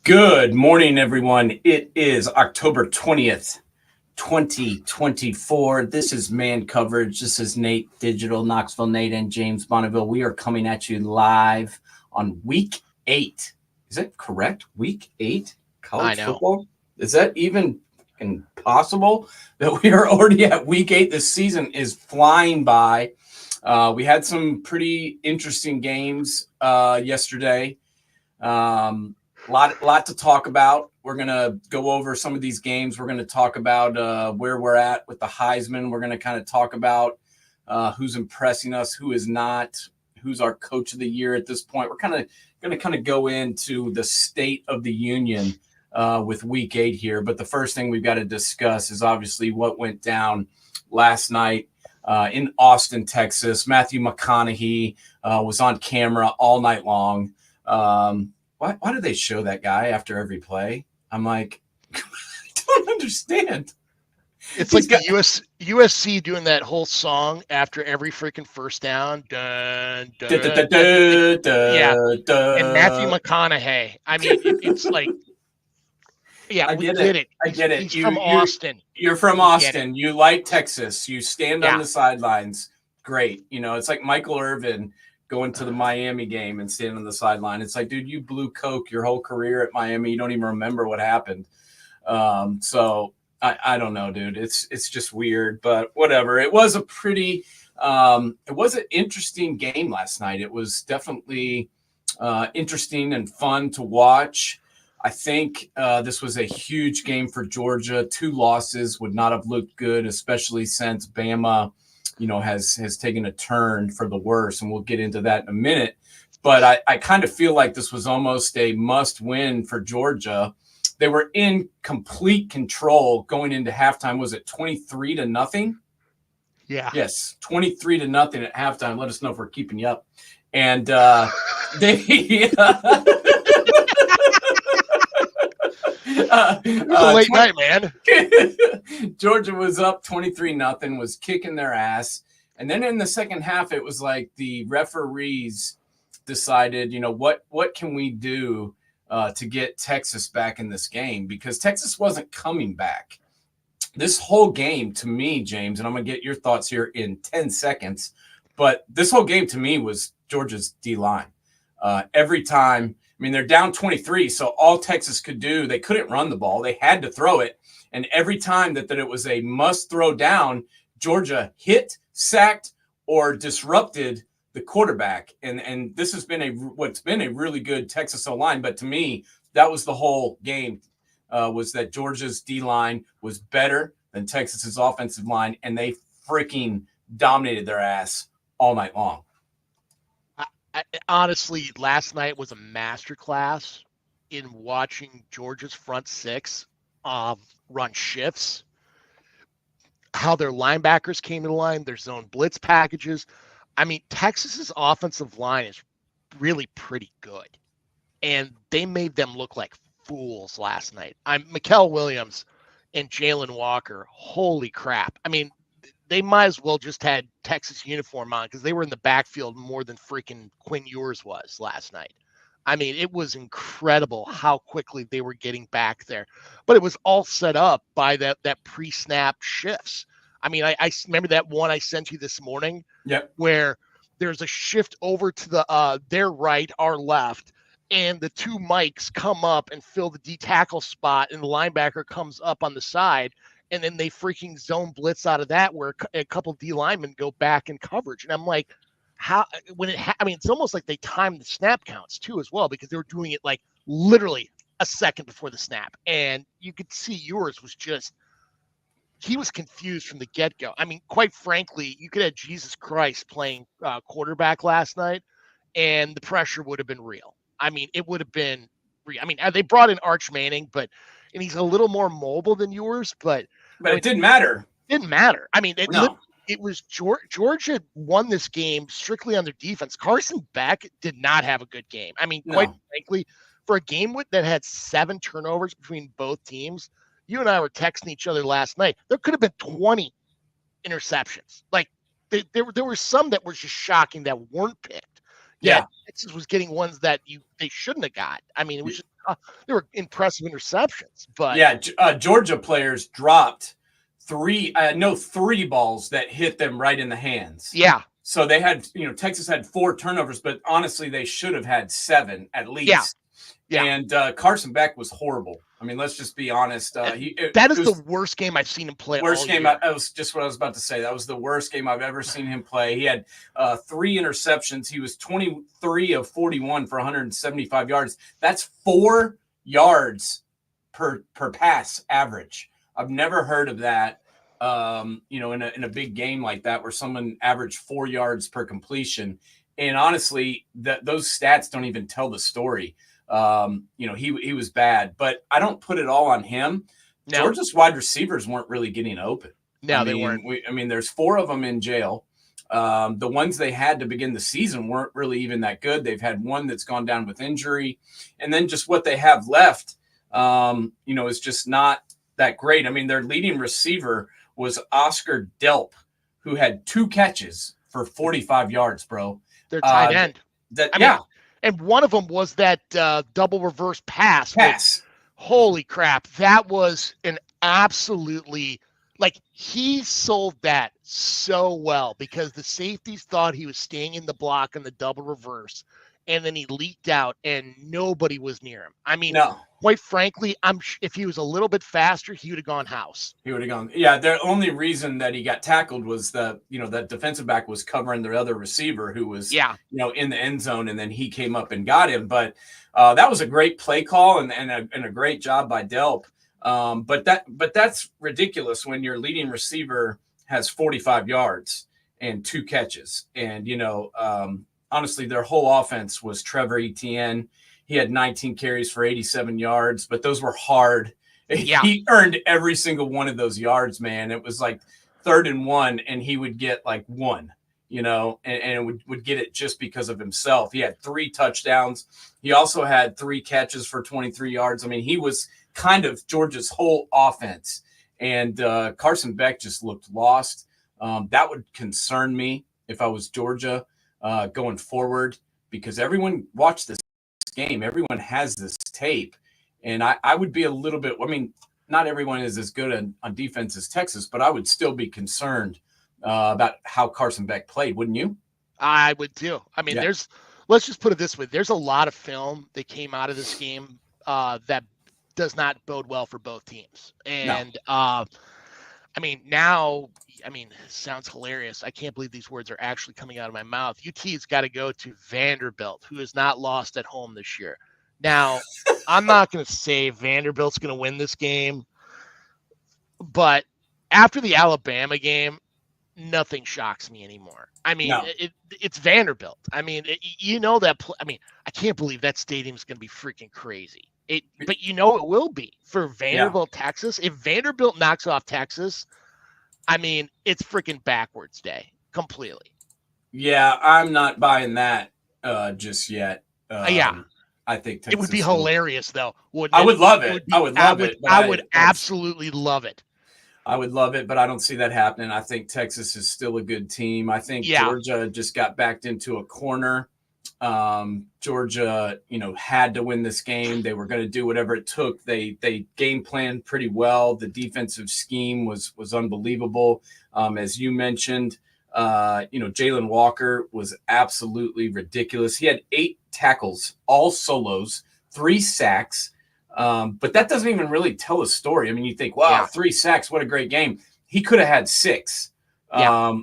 Good morning, everyone. It is October 20th, 2024. This is Man Coverage. This is Nate Digital, Knoxville Nate, and James Bonneville. We are coming at you live on week 8. Is that correct? Week 8 college football? Is that even possible that we are already at week 8? This season is flying by. We had some pretty interesting games yesterday. Lot to talk about. We're going to go over some of these games. We're going to talk about where we're at with the Heisman. We're going to kind of talk about who's impressing us, who is not, who's our coach of the year at this point. We're going to go into the state of the union with week 8 here. But the first thing we've got to discuss is obviously what went down last night in Austin, Texas. Matthew McConaughey was on camera all night long. Why do they show that guy after every play? I'm like, I don't understand. It's like the USC doing that whole song after every freaking first down. Dun, dun, dun, dun, dun, yeah. And Matthew McConaughey. I mean, it's like, yeah, we get it. I get it. He's from Austin. You're from Austin. You like Texas. You stand on the sidelines. Great. You know, it's like Michael Irvin going to the Miami game and standing on the sideline. It's like, dude, you blew coke your whole career at Miami. You don't even remember what happened. So I don't know, dude. It's just weird, but whatever. It was a pretty it was an interesting game last night. It was definitely interesting and fun to watch. I think this was a huge game for Georgia. 2 losses would not have looked good, especially since Bama has taken a turn for the worse, and we'll get into that in a minute. But I kind of feel like this was almost a must-win for Georgia. They were in complete control going into halftime. Was it 23-0? Yeah. Yes, 23-0 at halftime. Let us know if we're keeping you up. And they it was a late night, man. Georgia was up 23-0, was kicking their ass. And then in the second half, it was like the referees decided, what can we do to get Texas back in this game? Because Texas wasn't coming back. This whole game, to me, James, and I'm going to get your thoughts here in 10 seconds, but this whole game to me was Georgia's D-line. Every time, they're down 23, so all Texas could do, they couldn't run the ball. They had to throw it. And every time that it was a must throw down, Georgia hit, sacked, or disrupted the quarterback. And this has been what's been a really good Texas O-line. But to me, that was the whole game, was that Georgia's D-line was better than Texas's offensive line, and they freaking dominated their ass all night long. Honestly, last night was a masterclass in watching Georgia's front six run shifts, how their linebackers came to the line, their zone blitz packages. Texas's offensive line is really pretty good, and they made them look like fools last night. Mikael Williams and Jalen Walker, holy crap. They might as well just had Texas uniform on because they were in the backfield more than freaking Quinn Ewers was last night. It was incredible how quickly they were getting back there. But it was all set up by that pre-snap shifts. I remember that one I sent you this morning. Yep. Where there's a shift over to their right, our left, and the 2 mics come up and fill the D tackle spot, and the linebacker comes up on the side. And then they freaking zone blitz out of that where a couple D linemen go back in coverage. And I'm like, it's almost like they timed the snap counts too as well, because they were doing it like literally a second before the snap. And you could see yours was he was confused from the get-go. Quite frankly, you could have Jesus Christ playing quarterback last night, and the pressure would have been real. It would have been real. They brought in Arch Manning, and he's a little more mobile than yours, but it didn't matter. It was Georgia won this game strictly on their defense. Carson Beck did not have a good game. Quite frankly, for a game that had 7 turnovers between both teams, you and I were texting each other last night. There could have been 20 interceptions. Like there were some that were just shocking that weren't picked. Yeah. Texas was getting ones that they shouldn't have got. I mean, it was just, they were impressive interceptions, but yeah, Georgia players dropped three balls that hit them right in the hands. Yeah. So they had, Texas had 4 turnovers, but honestly, they should have had 7 at least. Yeah. And Carson Beck was horrible. I mean, let's just be honest. That is the worst game I've seen him play. Worst all game. year. That was just what I was about to say. That was the worst game I've ever seen him play. He had 3 interceptions. He was 23 of 41 for 175 yards. That's 4 yards per pass average. I've never heard of that. In a big game like that where someone averaged 4 yards per completion. And honestly, those stats don't even tell the story. He was bad, but I don't put it all on him. No. Georgia's wide receivers weren't really getting open. No, they weren't. There's 4 of them in jail. The ones they had to begin the season weren't really even that good. They've had one that's gone down with injury, and then just what they have left, is just not that great. I mean, their leading receiver was Oscar Delp, who had 2 catches for 45 yards, bro. Their tight end. And one of them was that double reverse pass. Holy crap. That was an absolutely, he sold that so well because the safeties thought he was staying in the block on the double reverse, and then he leaked out and nobody was near him. I mean, quite frankly, if he was a little bit faster, he would have gone house. He would have gone. Yeah, the only reason that he got tackled was that defensive back was covering their other receiver who was, in the end zone, and then he came up and got him. But that was a great play call and a great job by Delp. But that's ridiculous when your leading receiver has 45 yards and 2 catches. And, honestly, their whole offense was Trevor Etienne. He had 19 carries for 87 yards, but those were hard. Yeah. He earned every single one of those yards, man. It was like 3rd and 1, and he would get 1, and would get it just because of himself. He had 3 touchdowns. He also had 3 catches for 23 yards. I mean, he was kind of Georgia's whole offense. And Carson Beck just looked lost. That would concern me if I was Georgia going forward, because everyone watched this game. Everyone has this tape. And I would be a little bit, not everyone is as good on defense as Texas, but I would still be concerned about how Carson Beck played, wouldn't you? I would too. I mean, let's just put it this way. There's a lot of film that came out of this game that does not bode well for both teams. And it sounds hilarious. I can't believe these words are actually coming out of my mouth. UT's got to go to Vanderbilt, who has not lost at home this year. Now, I'm not going to say Vanderbilt's going to win this game, but after the Alabama game, nothing shocks me anymore. I mean, it's Vanderbilt. I mean, I can't believe that stadium's going to be freaking crazy. But it will be for Vanderbilt, Texas. If Vanderbilt knocks off Texas, I mean, it's freaking backwards day completely. Yeah, I'm not buying that just yet. I think Texas it would be hilarious, though. Wouldn't it? I would love it. I would love it. I would absolutely love it. I would love it, but I don't see that happening. I think Texas is still a good team. I think Georgia just got backed into a corner. Georgia, had to win this game. They were going to do whatever it took. They game planned pretty well. The defensive scheme was unbelievable. As you mentioned, Jalen Walker was absolutely ridiculous. He had 8 tackles, all solos, 3 sacks. But that doesn't even really tell a story. I mean, you think, wow, 3 sacks, what a great game. He could have had 6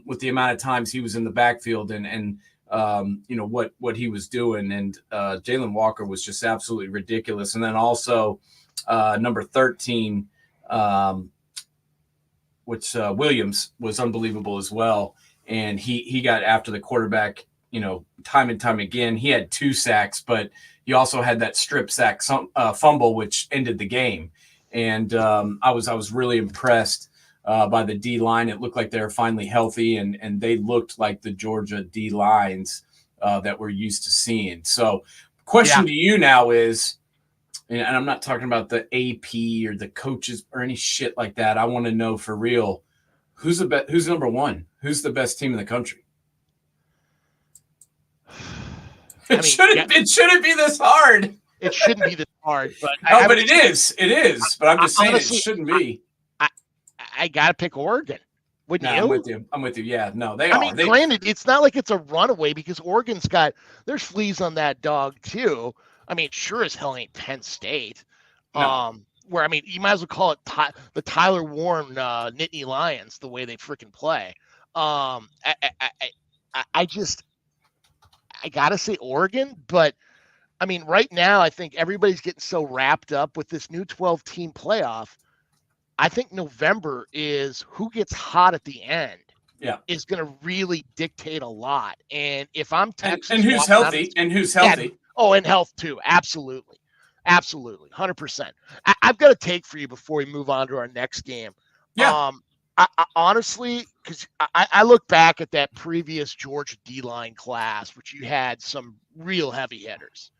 with the amount of times he was in the backfield and what he was doing. And Jalen Walker was just absolutely ridiculous. And then also number 13, Williams was unbelievable as well. And he got after the quarterback, time and time again. He had 2 sacks, but he also had that strip sack fumble, which ended the game. And I was really impressed by the D line. It looked like they were finally healthy, and they looked like the Georgia D lines that we're used to seeing. So, question to you now is, and I'm not talking about the AP or the coaches or any shit like that. I want to know for real, who's number 1? Who's the best team in the country? It shouldn't be this hard. It shouldn't be this hard, but but it is. It is. But I'm just saying honestly, it shouldn't be. I gotta pick Oregon. Wouldn't you? I'm with you. Yeah, no, they I are. mean, granted, it's not like it's a runaway because Oregon's there's fleas on that dog too. I mean, sure as hell ain't Penn State. No. Where I mean, you might as well call it the Tyler Warren Nittany Lions the way they freaking play. I gotta say Oregon, but I mean, right now I think everybody's getting so wrapped up with this new 12-team playoff. I think November is who gets hot at the end. Yeah, is going to really dictate a lot. And if I'm Texas, and who's healthy, and health too, absolutely, 100%. I've got a take for you before we move on to our next game. Yeah. I honestly, because I look back at that previous Georgia D-line class, which you had some real heavy hitters.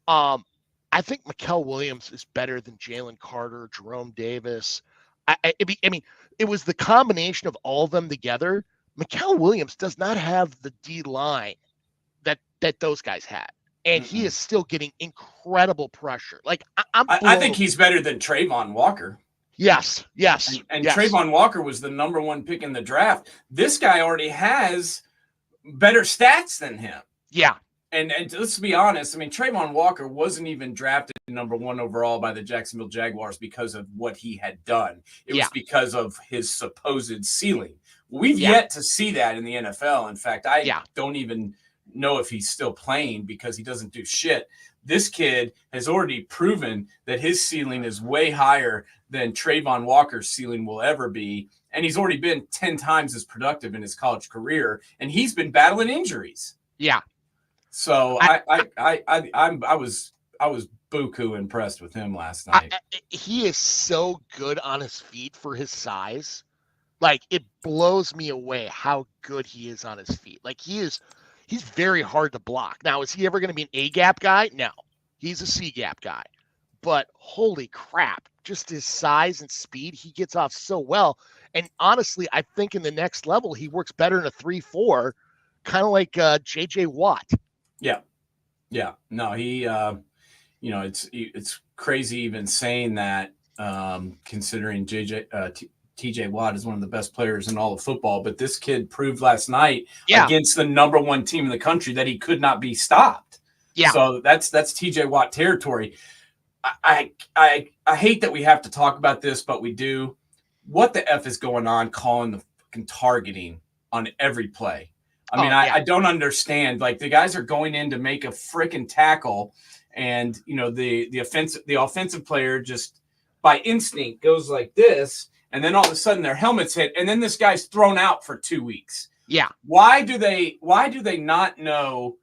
I think Mikael Williams is better than Jalen Carter, Jerome Davis. I mean, it was the combination of all of them together. Mikael Williams does not have the D line that those guys had, and he is still getting incredible pressure. Like I think he's better than Trayvon Walker. Yes. And Trayvon Walker was the number 1 pick in the draft. This guy already has better stats than him. Yeah. And let's be honest, I mean, Trayvon Walker wasn't even drafted number 1 overall by the Jacksonville Jaguars because of what he had done. It was because of his supposed ceiling. We've yet to see that in the NFL. In fact, I don't even know if he's still playing because he doesn't do shit. This kid has already proven that his ceiling is way higher than Trayvon Walker's ceiling will ever be. And he's already been 10 times as productive in his college career. And he's been battling injuries. Yeah. So I was buku impressed with him last night. He is so good on his feet for his size. Like, it blows me away how good he is on his feet. Like, he's very hard to block. Now, is he ever going to be an A-gap guy? No. He's a C-gap guy. But holy crap, just his size and speed, he gets off so well. And honestly, I think in the next level, he works better in a 3-4, kind of like J.J. Watt. Yeah. No, he, it's crazy even saying that, considering TJ Watt is one of the best players in all of football, but this kid proved last night against the number 1 team in the country that he could not be stopped. Yeah. So that's TJ Watt territory. I hate that we have to talk about this, but we do. What the F is going on calling the fucking targeting on every play? I mean, I don't understand. Like, the guys are going in to make a freaking tackle, and the offensive player just by instinct goes like this, and then all of a sudden their helmets hit, and then this guy's thrown out for 2 weeks. Yeah. Why do they not know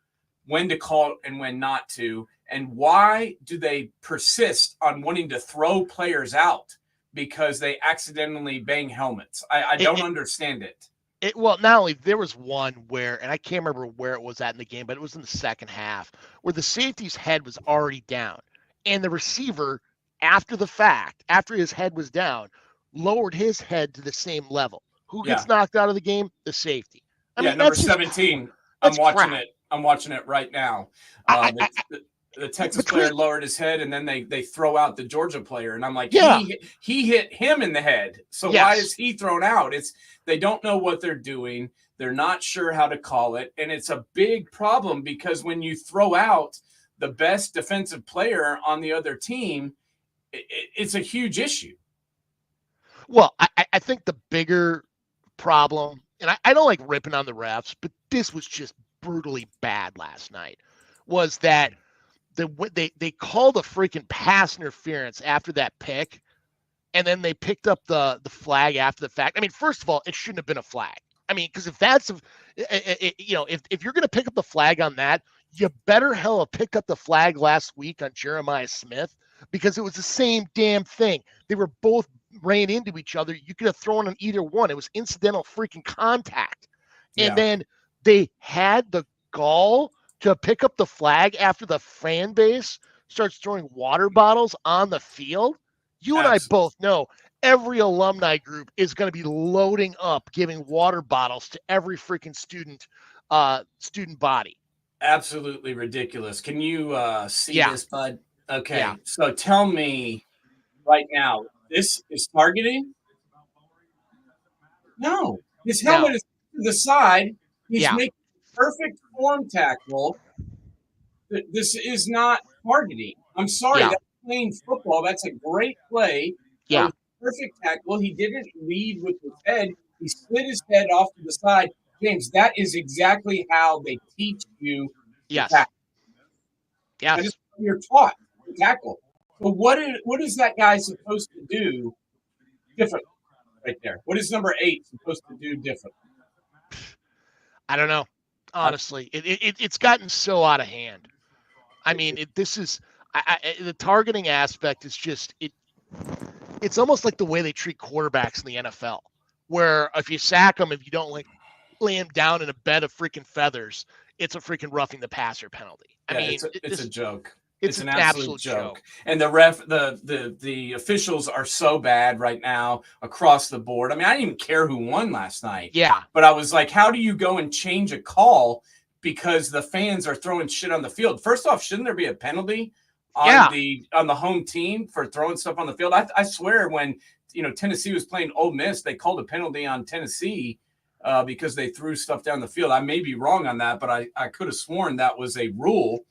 when to call and when not to? And why do they persist on wanting to throw players out because they accidentally bang helmets? I don't understand it. Well, not only there was one where, and I can't remember where it was at in the game, but it was in the second half where the safety's head was already down, and the receiver, after the fact, after his head was down, lowered his head to the same level. Who gets knocked out of the game? The safety. I mean, number 17. I'm watching it. I'm watching it right now. The Texas player lowered his head, and then they throw out the Georgia player, and I'm like, he hit him in the head. So why is he thrown out? They don't know what they're doing. They're not sure how to call it, and it's a big problem because when you throw out the best defensive player on the other team, it's a huge issue. Well, I think the bigger problem, and I don't like ripping on the refs, but this was just brutally bad last night, was that they called a freaking pass interference after that pick, and then they picked up the flag after the fact. I mean, first of all, it shouldn't have been a flag. I mean, because if that's if you're going to pick up the flag on that, you better hell have picked up the flag last week on Jeremiah Smith, because it was the same damn thing. They were both ran into each other. You could have thrown on either one. It was incidental freaking contact. And then they had the gall to pick up the flag after the fan base starts throwing water bottles on the field. You and I both know every alumni group is going to be loading up, giving water bottles to every freaking student body. Absolutely ridiculous. Can you see Yeah, this, bud? yeah, Okay, so tell me right now, this is targeting? No, his helmet no, is to the side. He's yeah, making perfect form tackle. This is not targeting. I'm sorry, yeah, that's playing football. That's a great play. That yeah, was a perfect tackle. He didn't lead with his head. He slid his head off to the side. James, that is exactly how they teach you to yes, tackle. That is yes. how you're taught to tackle. So what is that guy supposed to do differently right there? What is number 8 supposed to do differently? I don't know. Honestly, it's gotten so out of hand. I mean, this is the targeting aspect is just it. It's almost like the way they treat quarterbacks in the NFL, where if you sack them, if you don't like lay him down in a bed of freaking feathers, it's a freaking roughing the passer penalty. I Yeah, mean, it's a joke. it's It's an an absolute absolute joke. joke. And the officials are so bad right now across the board. I mean, I didn't even care who won last night, Yeah, but I was like, how do you go and change a call because the fans are throwing shit on the field? First off, shouldn't there be a penalty yeah, on the home team for throwing stuff on the field? I swear when Tennessee was playing Ole Miss, they called a penalty on Tennessee because they threw stuff down the field. I may be wrong on that, but I could have sworn that was a rule.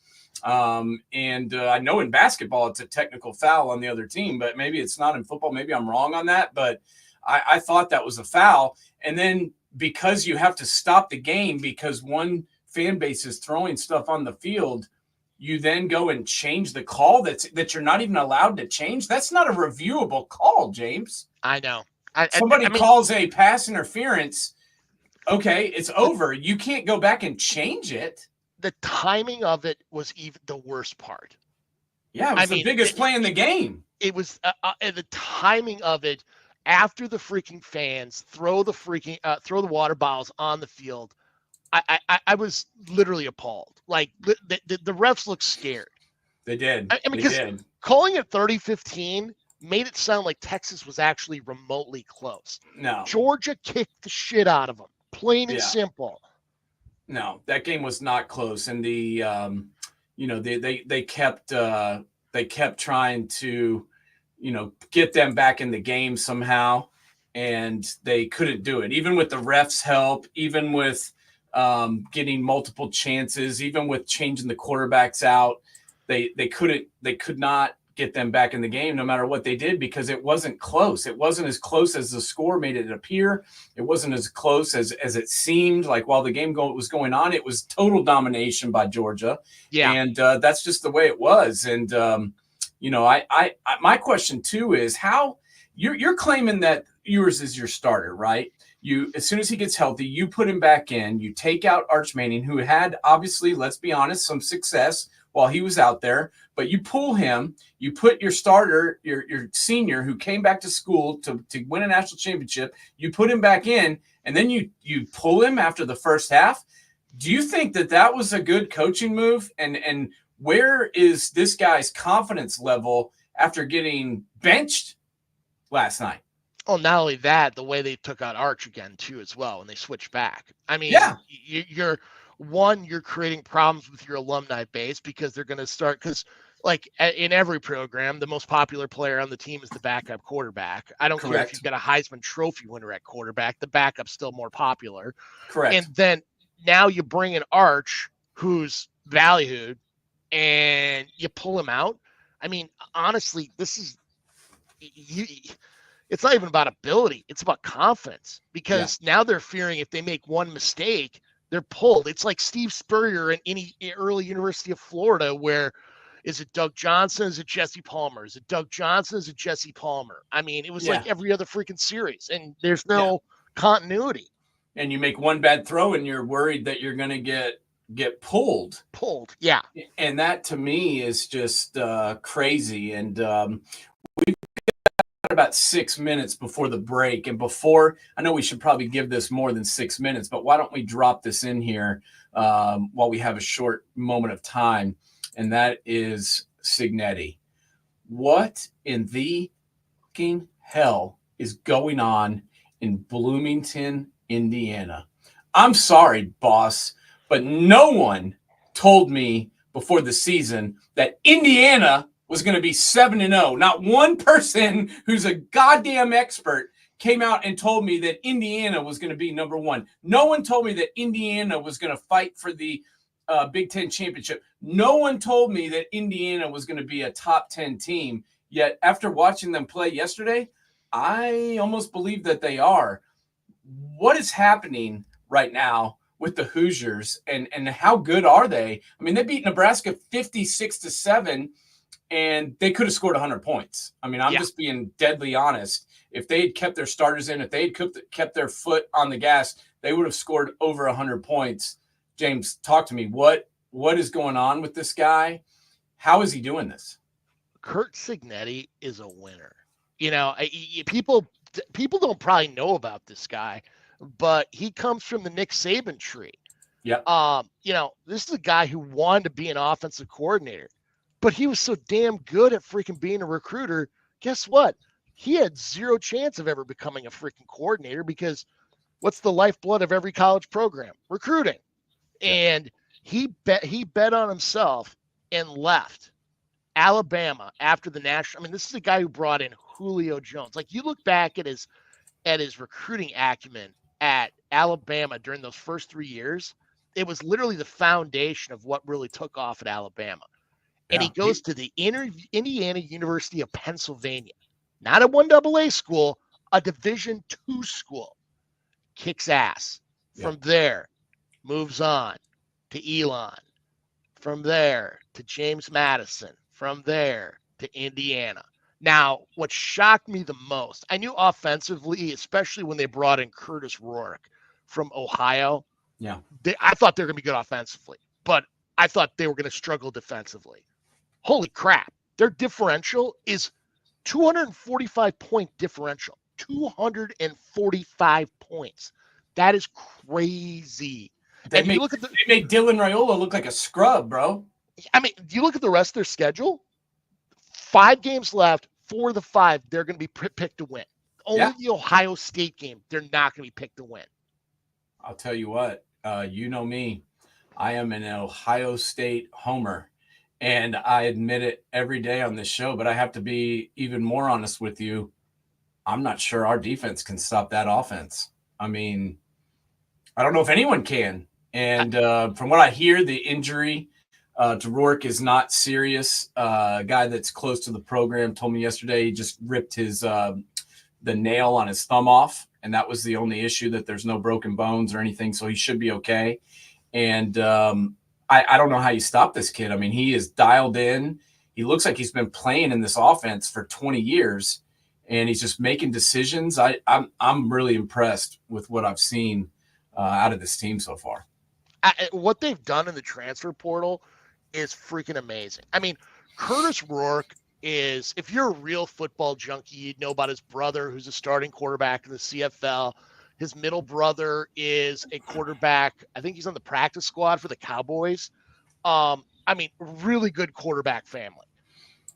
And I know in basketball it's a technical foul on the other team, but maybe it's not in football. Maybe I'm wrong on that, but I thought that was a foul. And then because you have to stop the game because one fan base is throwing stuff on the field, you then go and change the call that you're not even allowed to change. That's not a reviewable call, James. I know. Somebody I mean, calls a pass interference. Okay, it's over. You can't go back and change it. the timing of it was even the worst part. Yeah, it I was the mean, biggest play in the game. it was the timing of it after the freaking fans throw the water bottles on the field. I was literally appalled. Like the refs looked scared. They did. I mean, They because did. calling it 30-15 made it sound like Texas was actually remotely close. No. Georgia kicked the shit out of them, plain and Yeah. simple. No, that game was not close, and they kept trying to, get them back in the game somehow, and they couldn't do it. Even with the refs' help, even with getting multiple chances, even with changing the quarterbacks out, they could not get them back in the game no matter what they did because it wasn't close. It wasn't as close as the score made it appear. It wasn't as close as it seemed. Like while the game was going on, it was total domination by Georgia, Yeah. and that's just the way it was. And my question too is how you're claiming that Ewers is your starter, right? You as soon as he gets healthy, you put him back in. You take out Arch Manning, who had obviously, let's be honest, some success while he was out there, but you pull him. You put your starter, your senior who came back to school to win a national championship, you put him back in, and then you pull him after the first half. Do you think that was a good coaching move? And where is this guy's confidence level after getting benched last night? Oh, not only that, the way they took out Arch again too, as well, when they switched back. I mean, Yeah, you're creating problems with your alumni base because they're going to start because like in every program, the most popular player on the team is the backup quarterback. I don't care if you've correct. got a Heisman Trophy winner at quarterback, the backup's still more popular. And Correct. then now you bring in Arch, who's valued, and you pull him out. I mean, honestly, this is you. It's not even about ability; it's about confidence. Yeah. Because now they're fearing if they make one mistake, they're pulled. It's like Steve Spurrier in any early University of Florida, where is it Doug Johnson? Is it Jesse Palmer? Is it Doug Johnson? Is it Jesse Palmer? I mean, it was Yeah. like every other freaking series, and there's Yeah. no continuity. And you make one bad throw and you're worried that you're going to get pulled. Pulled, yeah. And that to me is just crazy. And we've got about 6 minutes before the break. And before, I know we should probably give this more than 6 minutes, but why don't we drop this in here while we have a short moment of time? And that is Signetti. What in the fucking hell is going on in Bloomington, Indiana? I'm sorry, boss, but no one told me before the season that Indiana was going to be 7-0. Not one person who's a goddamn expert came out and told me that Indiana was going to be number one. No one told me that Indiana was going to fight for the Big Ten championship. No one told me that Indiana was going to be a top 10 team. Yet after watching them play yesterday, I almost believe that they are. What is happening right now with the Hoosiers, and how good are they? I mean, they beat Nebraska 56-7, and they could have scored 100 points. I mean, I'm just being deadly honest. If they had kept their starters in, if they had kept their foot on the gas, they would have scored over 100 points. James, talk to me. What is going on with this guy? How is he doing this? Curt Cignetti is a winner. You know, people don't probably know about this guy, but he comes from the Nick Saban tree. Yeah. You know, this is a guy who wanted to be an offensive coordinator, but he was so damn good at freaking being a recruiter. Guess what? He had zero chance of ever becoming a freaking coordinator, because what's the lifeblood of every college program? Recruiting. And he bet on himself and left Alabama after the national. I mean, this is a guy who brought in Julio Jones. Like, you look back at his recruiting acumen at Alabama during those first 3 years, it was literally the foundation of what really took off at Alabama. And he goes to the Indiana University of Pennsylvania, not a 1AA school, a Division II school. Kicks ass. From there, moves on to Elon. From there to James Madison. From there to Indiana. Now, what shocked me the most, I knew offensively, especially when they brought in Curtis Rourke from Ohio. Yeah. I thought they were going to be good offensively, but I thought they were going to struggle defensively. Holy crap. Their differential is 245-point differential. 245 points. That is crazy. They made Dylan Raiola look like a scrub, bro. I mean, do you look at the rest of their schedule? 5 games left. 4 of the 5, they're going to be picked to win. Only the Ohio State game, they're not going to be picked to win. I'll tell you what, you know me. I am an Ohio State homer, and I admit it every day on this show, but I have to be even more honest with you. I'm not sure our defense can stop that offense. I mean, I don't know if anyone can. And from what I hear, the injury to Rourke is not serious. A guy that's close to the program told me yesterday he just ripped his the nail on his thumb off, and that was the only issue, that there's no broken bones or anything, so he should be okay. And I don't know how you stop this kid. I mean, he is dialed in. He looks like he's been playing in this offense for 20 years, and he's just making decisions. I'm really impressed with what I've seen out of this team so far. What they've done in the transfer portal is freaking amazing. I mean, Curtis Rourke is, if you're a real football junkie, you'd know about his brother, who's a starting quarterback in the CFL. His middle brother is a quarterback. I think he's on the practice squad for the Cowboys. I mean, really good quarterback family.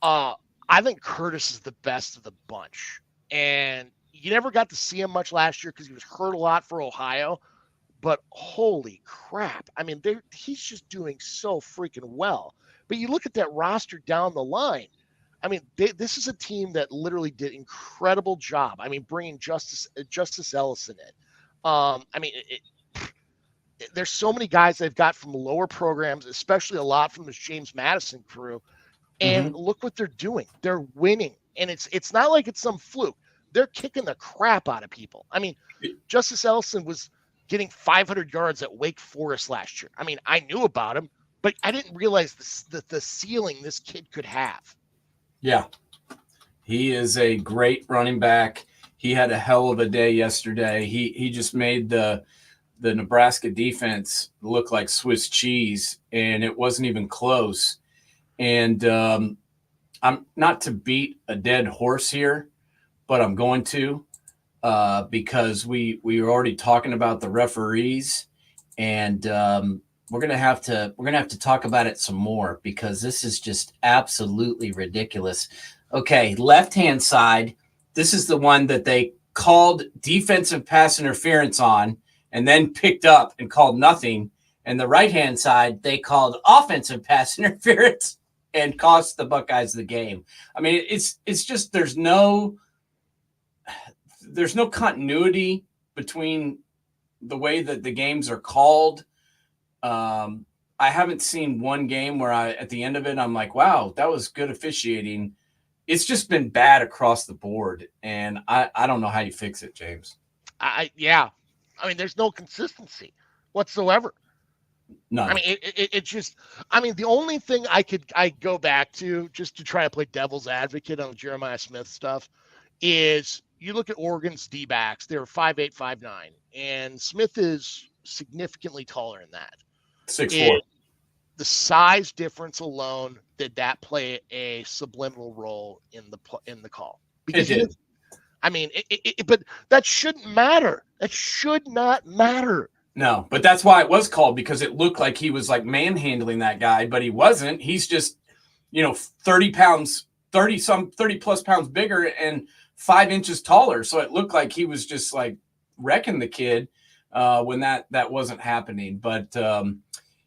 I think Curtis is the best of the bunch. And you never got to see him much last year because he was hurt a lot for Ohio. But holy crap. I mean, he's just doing so freaking well. But you look at that roster down the line. I mean, this is a team that literally did an incredible job. I mean, bringing Justice Ellison in. I mean, there's so many guys they've got from lower programs, especially a lot from this James Madison crew. And look what they're doing. They're winning. And it's not like it's some fluke. They're kicking the crap out of people. I mean, Justice Ellison was getting 500 yards at Wake Forest last year. I mean, I knew about him, but I didn't realize the ceiling this kid could have. Yeah. He is a great running back. He had a hell of a day yesterday. He just made the Nebraska defense look like Swiss cheese, and it wasn't even close. And I'm not to beat a dead horse here, but I'm going to. Because we were already talking about the referees, and we're gonna have to talk about it some more, because this is just absolutely ridiculous. Okay, left-hand side, this is the one that they called defensive pass interference on, and then picked up and called nothing, And the right-hand side, they called offensive pass interference and cost the Buckeyes the game. I mean, it's just there's no continuity between the way that the games are called. I haven't seen one game where at the end of it, I'm like, wow, that was good officiating. It's just been bad across the board. And I don't know how you fix it, James. Yeah. I mean, there's no consistency whatsoever. None. I mean, it just, I mean, the only thing I go back to just to try to play devil's advocate on the Jeremiah Smith stuff is you look at Oregon's D-backs, they're 5'8", 5'9", and Smith is significantly taller than that. 6'4". The size difference alone, did that play a subliminal role in the call? Because it did. I mean, but that shouldn't matter. That should not matter. No, but that's why it was called, because it looked like he was like manhandling that guy, but he wasn't. He's just, 30 plus pounds bigger and 5 inches taller. So it looked like he was just like wrecking the kid when that wasn't happening. But,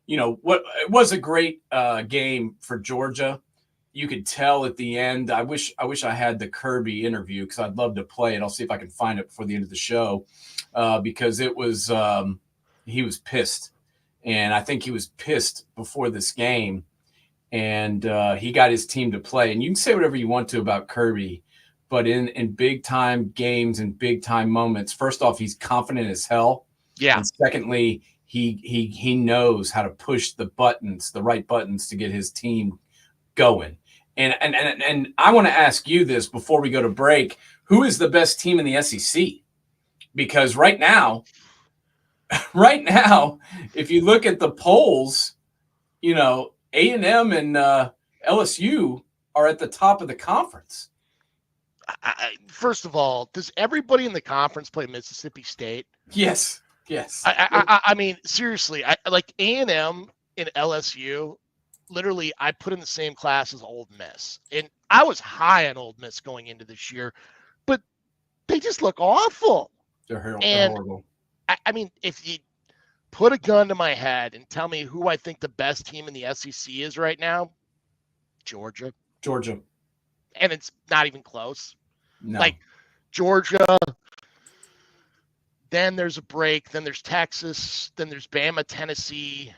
it was a great game for Georgia. You could tell at the end. I wish I had the Kirby interview, because I'd love to play it. I'll see if I can find it before the end of the show, because it was he was pissed, and I think he was pissed before this game, and he got his team to play. And you can say whatever you want to about Kirby, but in big time games and big time moments, first off, he's confident as hell. Yeah. And secondly, he knows how to push the right buttons to get his team going. And I want to ask you this before we go to break: who is the best team in the SEC? Because right now, if you look at the polls, A&M and LSU are at the top of the conference. First of all, does everybody in the conference play Mississippi State? Yes. I mean, seriously, I like A&M and LSU. Literally, I put in the same class as Ole Miss, and I was high on Ole Miss going into this year, but they just look awful. They're horrible. I mean, if you put a gun to my head and tell me who I think the best team in the SEC is right now, Georgia. And it's not even close. No. Like Georgia, then there's a break, then there's Texas, then there's Bama, Tennessee.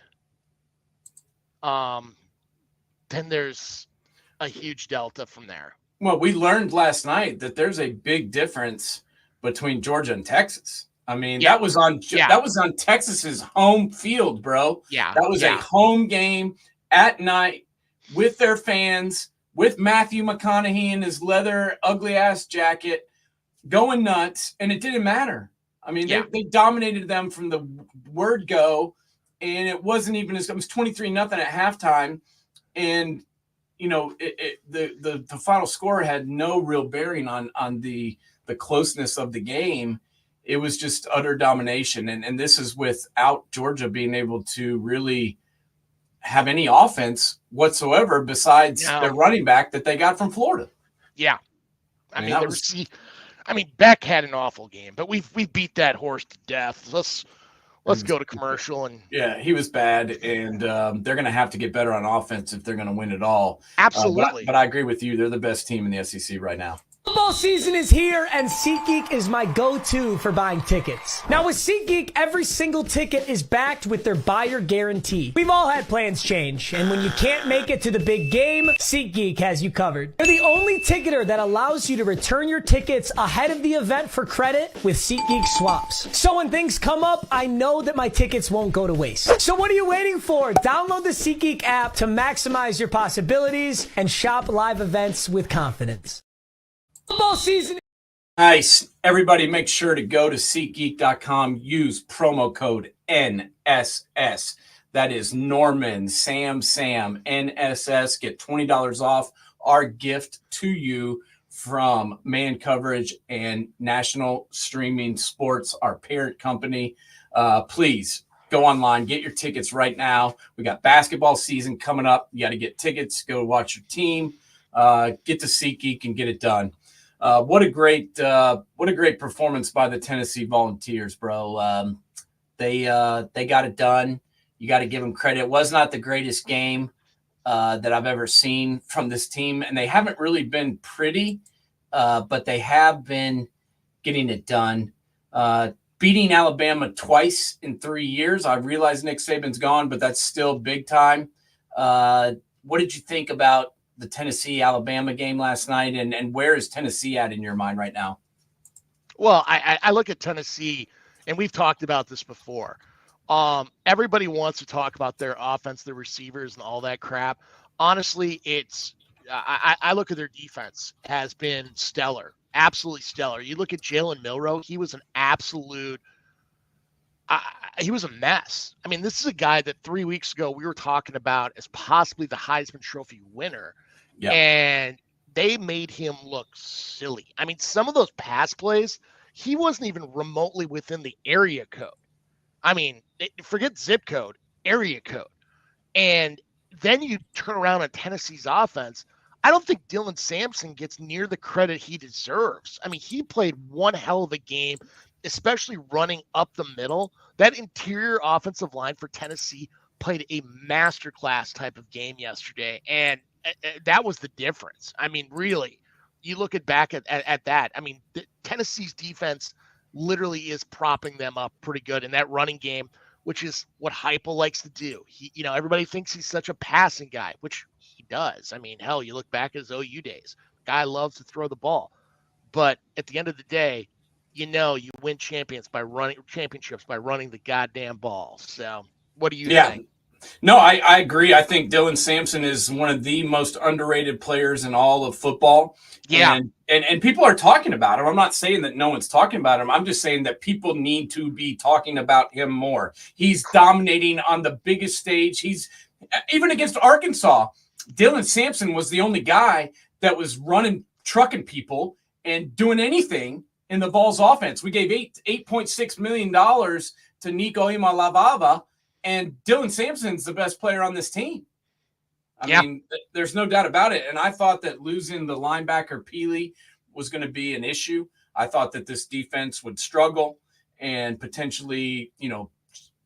Then there's a huge delta from there. Well, we learned last night that there's a big difference between Georgia and Texas. I mean, that was on Texas's home field, bro. Yeah. That was a home game at night with their fans, with Matthew McConaughey in his leather ugly ass jacket going nuts, and it didn't matter. I mean, they dominated them from the word go, and it wasn't even it was 23-0 at halftime, and the final score had no real bearing on the closeness of the game. It was just utter domination. And this is without Georgia being able to really have any offense whatsoever besides their running back that they got from Florida. Yeah. I mean, Beck had an awful game, but we beat that horse to death. Let's go to commercial. And he was bad, and they're going to have to get better on offense if they're going to win it all. Absolutely. But I agree with you. They're the best team in the SEC right now. Football season is here, and SeatGeek is my go-to for buying tickets. Now with SeatGeek, every single ticket is backed with their buyer guarantee. We've all had plans change, and when you can't make it to the big game, SeatGeek has you covered. They're the only ticketer that allows you to return your tickets ahead of the event for credit with SeatGeek swaps. So when things come up, I know that my tickets won't go to waste. So what are you waiting for? Download the SeatGeek app to maximize your possibilities and shop live events with confidence. Football season. Nice. Everybody make sure to go to SeatGeek.com. Use promo code NSS. That is Norman, Sam, NSS. Get $20 off our gift to you from Man Coverage and National Streaming Sports, our parent company. Please go online. Get your tickets right now. We got basketball season coming up. You got to get tickets. Go watch your team. Get to SeatGeek and get it done. What a great performance by the Tennessee Volunteers, bro. They got it done. You got to give them credit. It was not the greatest game that I've ever seen from this team, and they haven't really been pretty, but they have been getting it done. Beating Alabama twice in 3 years. I realize Nick Saban's gone, but that's still big time. What did you think about the Tennessee-Alabama game last night, and where is Tennessee at in your mind right now? Well, I look at Tennessee, and we've talked about this before. Everybody wants to talk about their offense, their receivers, and all that crap. Honestly, I look at their defense has been stellar, absolutely stellar. You look at Jalen Milroe; he was an absolute. He was a mess. I mean, this is a guy that 3 weeks ago we were talking about as possibly the Heisman Trophy winner, and they made him look silly. I mean, some of those pass plays, he wasn't even remotely within the area code. I mean, forget zip code, area code. And then you turn around on Tennessee's offense. I don't think Dylan Sampson gets near the credit he deserves. I mean, he played one hell of a game, especially running up the middle. That interior offensive line for Tennessee played a masterclass type of game yesterday. And that was the difference. I mean, really, you look back at that. I mean, Tennessee's defense literally is propping them up pretty good in that running game, which is what Heupel likes to do. Everybody thinks he's such a passing guy, which he does. I mean, hell, you look back at his OU days. Guy loves to throw the ball. But at the end of the day, you win championships by running the goddamn ball. So what do you think? No, I agree. I think Dylan Sampson is one of the most underrated players in all of football. Yeah. And people are talking about him. I'm not saying that no one's talking about him. I'm just saying that people need to be talking about him more. He's dominating on the biggest stage. He's even against Arkansas. Dylan Sampson was the only guy that was trucking people and doing anything in the Vols offense. We gave $8.6 million to Nico Imalava, and Dylan Sampson's the best player on this team. I mean, there's no doubt about it. And I thought that losing the linebacker Peely was going to be an issue. I thought that this defense would struggle and potentially, you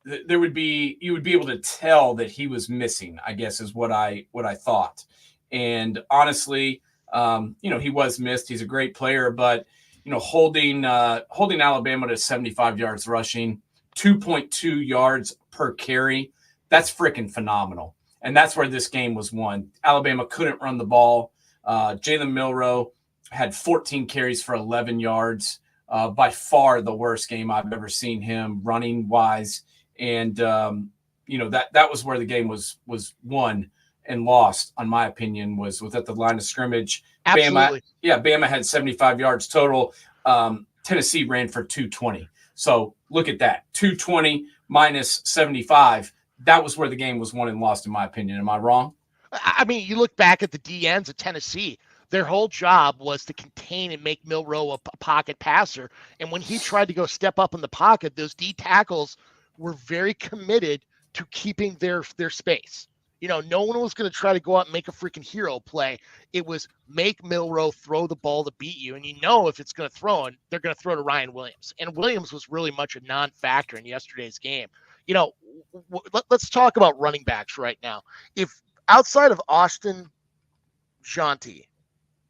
would be able to tell that he was missing, I guess is what I thought. And honestly, he was missed. He's a great player, but holding Alabama to 75 yards rushing, 2.2 yards per carry, that's freaking phenomenal. And that's where this game was won. Alabama couldn't run the ball. Jalen Milroe had 14 carries for 11 yards. By far the worst game I've ever seen him running wise. And, that was where the game was won and lost, in my opinion, was at the line of scrimmage. Absolutely. Bama had 75 yards total. Tennessee ran for 220. So look at that, 220 minus 75. That was where the game was won and lost, in my opinion. Am I wrong? I mean, you look back at the DNs of Tennessee. Their whole job was to contain and make Milroe a pocket passer. And when he tried to go step up in the pocket, those D tackles were very committed to keeping their space. No one was going to try to go out and make a freaking hero play. It was make Milroe throw the ball to beat you. And if it's going to throw, and they're going to throw to Ryan Williams. And Williams was really much a non-factor in yesterday's game. Let's talk about running backs right now. If outside of Austin Jeanty,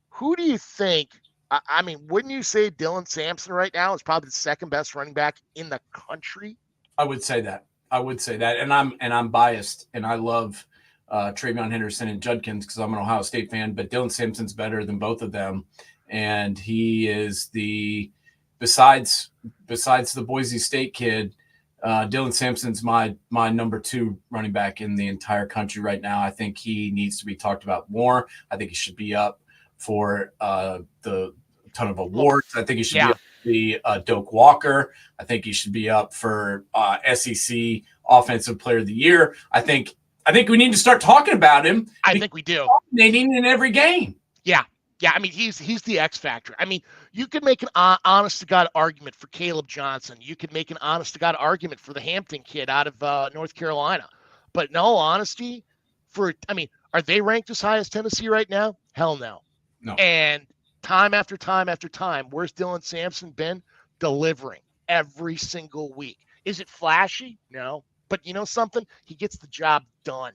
who do you think? I mean, wouldn't you say Dylan Sampson right now is probably the second best running back in the country? I would say that. And I'm biased, and I love Travion Henderson and Judkins because I'm an Ohio State fan. But Dylan Sampson's better than both of them, and he is besides the Boise State kid. Dylan Sampson's my number 2 running back in the entire country right now. I think he needs to be talked about more. I think he should be up for the ton of awards. I think he should be up for the Doak Walker. I think he should be up for SEC Offensive Player of the Year. I think we need to start talking about him. I think we do. Dominating in every game. Yeah, I mean, he's the X factor. I mean, you could make an honest-to-God argument for Caleb Johnson. You could make an honest-to-God argument for the Hampton kid out of North Carolina. But in all honesty, are they ranked as high as Tennessee right now? Hell no. No. And time after time after time, where's Dylan Sampson been? Delivering every single week. Is it flashy? No. But you know something? He gets the job done.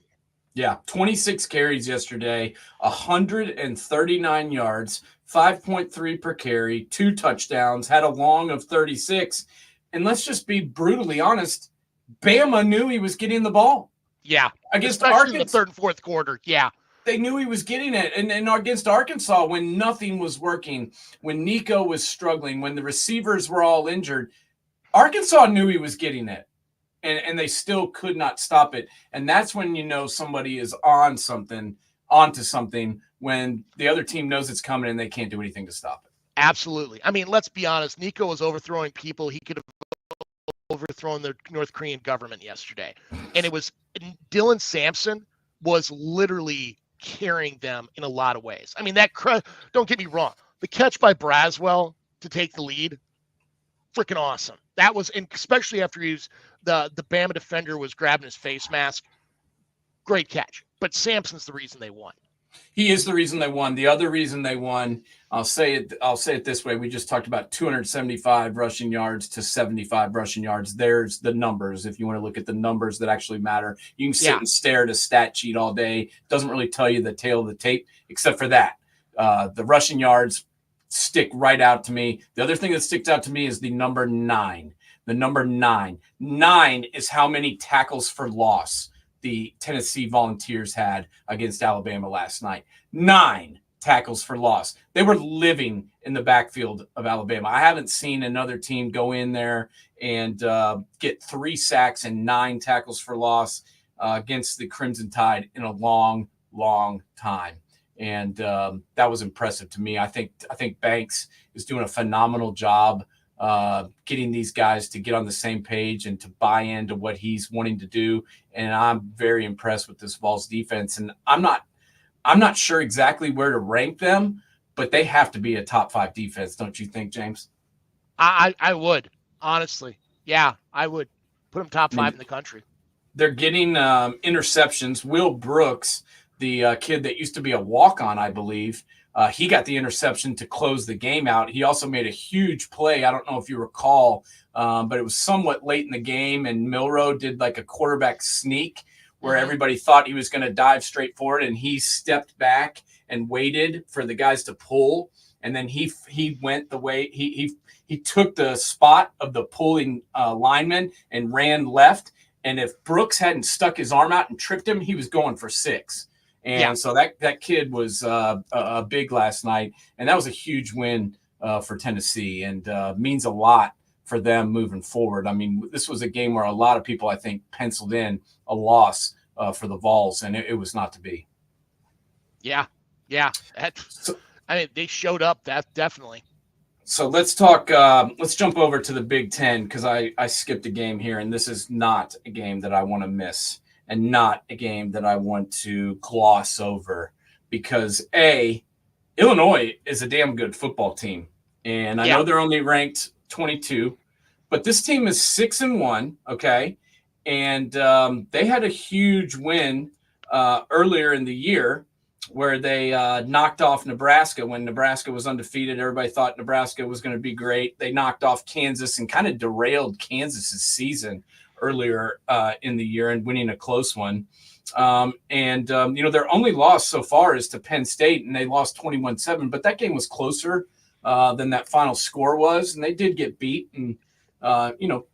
Yeah, 26 carries yesterday, 139 yards, 5.3 per carry, 2 touchdowns, had a long of 36. And let's just be brutally honest, Bama knew he was getting the ball. Yeah, Against especially in the Arkansas, third and fourth quarter. Yeah. they knew he was getting it. And against Arkansas, when nothing was working, when Nico was struggling, when the receivers were all injured, Arkansas knew he was getting it. And they still could not stop it. And that's when you know somebody is onto something, when the other team knows it's coming and they can't do anything to stop it. Absolutely. I mean, let's be honest. Nico was overthrowing people. He could have overthrown the North Korean government yesterday. And it was Dylan Sampson was literally carrying them in a lot of ways. I mean, don't get me wrong. The catch by Braswell to take the lead, freaking awesome. That was, and especially after the Bama defender was grabbing his face mask. Great catch. But Sampson's the reason they won. He is the reason they won. The other reason they won, I'll say it this way. We just talked about 275 rushing yards to 75 rushing yards. There's the numbers. If you want to look at the numbers that actually matter, you can sit and stare at a stat sheet all day. Doesn't really tell you the tail of the tape, except for that. The rushing yards stick right out to me. The other thing that sticks out to me is the number 9. The number 9. 9 is how many tackles for loss the Tennessee Volunteers had against Alabama last night. 9 tackles for loss. They were living in the backfield of Alabama. I haven't seen another team go in there and get 3 sacks and 9 tackles for loss against the Crimson Tide in a long, long time. And that was impressive to me. I think Banks is doing a phenomenal job getting these guys to get on the same page and to buy into what he's wanting to do. And I'm very impressed with this Vols defense. And I'm not sure exactly where to rank them, but they have to be a top 5 defense, don't you think, James? I would, honestly. Yeah, I would put them top 5 in the country. They're getting interceptions. Will Brooks, the kid that used to be a walk-on, I believe, he got the interception to close the game out. He also made a huge play. I don't know if you recall, but it was somewhat late in the game, and Milroe did like a quarterback sneak where everybody thought he was going to dive straight forward, and he stepped back and waited for the guys to pull, and then he went the way he took the spot of the pulling lineman and ran left. And if Brooks hadn't stuck his arm out and tripped him, he was going for 6. And so that kid was big last night, and that was a huge win for Tennessee, and means a lot for them moving forward. I mean, this was a game where a lot of people, I think, penciled in a loss for the Vols, and it was not to be. Yeah. I mean, they showed up. That definitely. So let's talk. Let's jump over to the Big Ten, because I skipped a game here, and this is not a game that I want to miss, and not a game that I want to gloss over, because Illinois is a damn good football team, and I know they're only ranked 22, but this team is 6-1. Okay, and they had a huge win earlier in the year, where they knocked off Nebraska when Nebraska was undefeated. Everybody thought Nebraska was going to be great. They knocked off Kansas and kind of derailed Kansas's season earlier in the year and winning a close one. Their only loss so far is to Penn State, and they lost 21-7, but that game was closer than that final score was. And they did get beat and,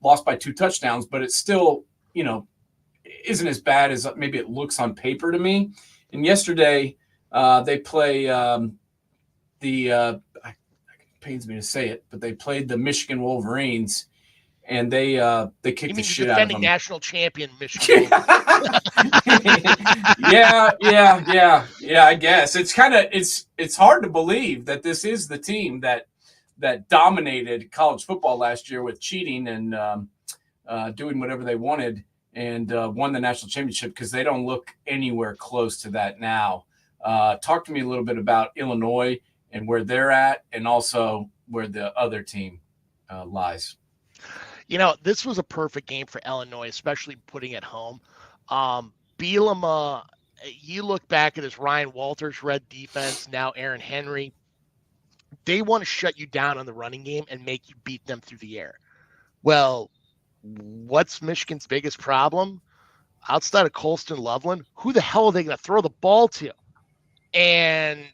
lost by 2 touchdowns, but it's still, isn't as bad as maybe it looks on paper to me. And yesterday they play it pains me to say it, but they played the Michigan Wolverines, and they kicked the shit out of them. Defending national champion Michigan. Yeah. I guess it's hard to believe that this is the team that dominated college football last year with cheating and doing whatever they wanted, and won the national championship, because they don't look anywhere close to that now. Talk to me a little bit about Illinois and where they're at, and also where the other team lies. This was a perfect game for Illinois, especially putting it home. Bielema, you look back at his Ryan Walters red defense, now Aaron Henry. They want to shut you down on the running game and make you beat them through the air. Well, what's Michigan's biggest problem? Outside of Colston Loveland, who the hell are they going to throw the ball to? And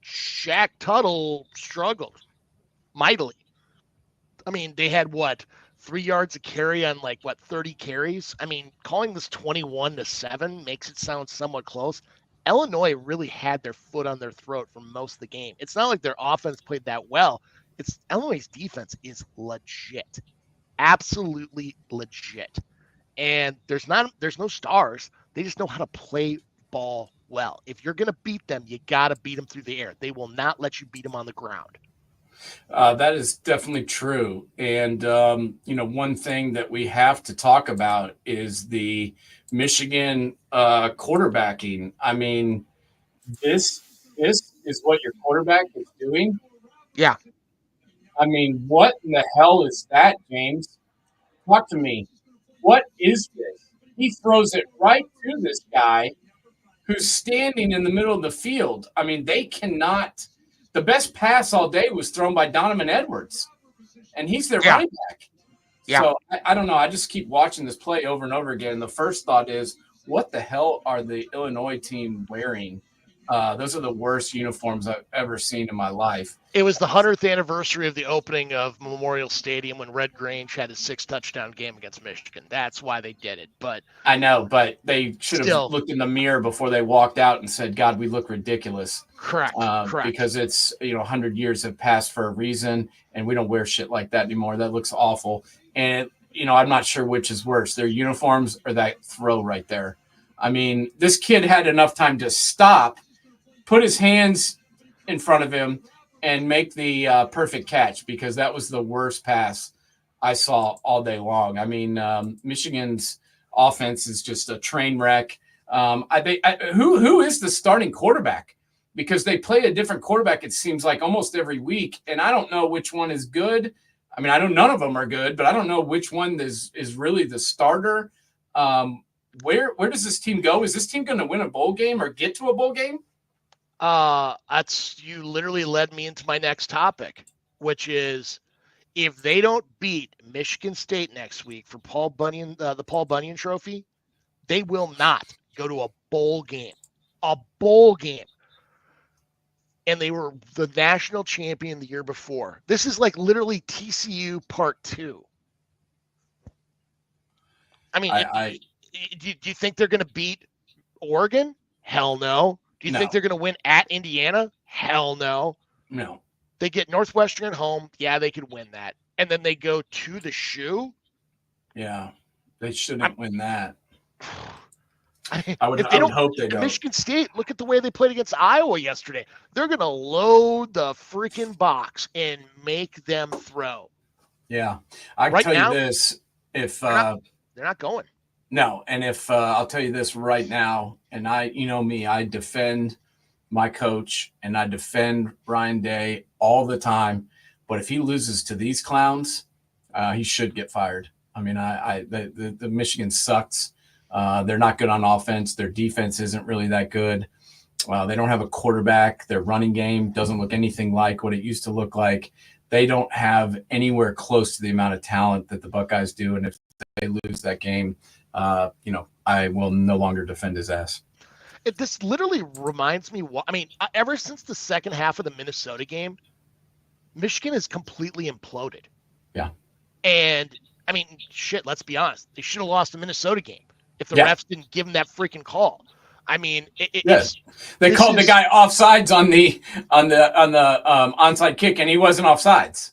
Shaq Tuttle struggled mightily. I mean, they had 3 yards a carry on 30 carries. I mean, calling this 21-7 makes it sound somewhat close. Illinois really had their foot on their throat for most of the game. It's not like their offense played that well. It's Illinois' defense is legit, absolutely legit. And there's no stars. They just know how to play ball well. If you're going to beat them, you got to beat them through the air. They will not let you beat them on the ground. That is definitely true. And, one thing that we have to talk about is the Michigan quarterbacking. I mean, this is what your quarterback is doing. Yeah. I mean, what in the hell is that, James? Talk to me. What is this? He throws it right to this guy who's standing in the middle of the field. I mean, they cannot. The best pass all day was thrown by Donovan Edwards, and he's their running back. Yeah. So I don't know. I just keep watching this play over and over again. And the first thought is, what the hell are the Illinois team wearing? Those are the worst uniforms I've ever seen in my life. It was the 100th anniversary of the opening of Memorial Stadium when Red Grange had his 6-touchdown game against Michigan. That's why they did it. But I know, but they should have looked in the mirror before they walked out and said, God, we look ridiculous. Correct. Because it's, 100 years have passed for a reason, and we don't wear shit like that anymore. That looks awful. And, I'm not sure which is worse, their uniforms or that throw right there. I mean, this kid had enough time to stop, put his hands in front of him, and make the perfect catch, because that was the worst pass I saw all day long. I mean, Michigan's offense is just a train wreck. Who is the starting quarterback? Because they play a different quarterback, it seems like, almost every week, and I don't know which one is good. I mean, none of them are good, but I don't know which one is really the starter. Where does this team go? Is this team going to win a bowl game or get to a bowl game? You literally led me into my next topic, which is if they don't beat Michigan State next week for Paul Bunyan, the Paul Bunyan Trophy, they will not go to a bowl game. A bowl game. And they were the national champion the year before. This is like literally TCU Part 2. I mean, do you think they're going to beat Oregon? Hell no. Do you think they're going to win at Indiana? Hell no. No. They get Northwestern at home. Yeah, they could win that. And then they go to the shoe. Yeah, they shouldn't win that. I would hope they don't. Michigan State, look at the way they played against Iowa yesterday. They're going to load the freaking box and make them throw. Yeah. I can tell you this. If they're not going. No, and if I'll tell you this right now, and me, I defend my coach and I defend Ryan Day all the time. But if he loses to these clowns, he should get fired. I mean, the Michigan sucks. They're not good on offense. Their defense isn't really that good. They don't have a quarterback. Their running game doesn't look anything like what it used to look like. They don't have anywhere close to the amount of talent that the Buckeyes do. And if they lose that game, I will no longer defend his ass. This literally reminds me. Ever since the second half of the Minnesota game, Michigan has completely imploded. Yeah. And I mean, shit, let's be honest. They should have lost the Minnesota game if the refs didn't give them that freaking call. I mean, they called the guy offsides on the onside kick, and he wasn't offsides.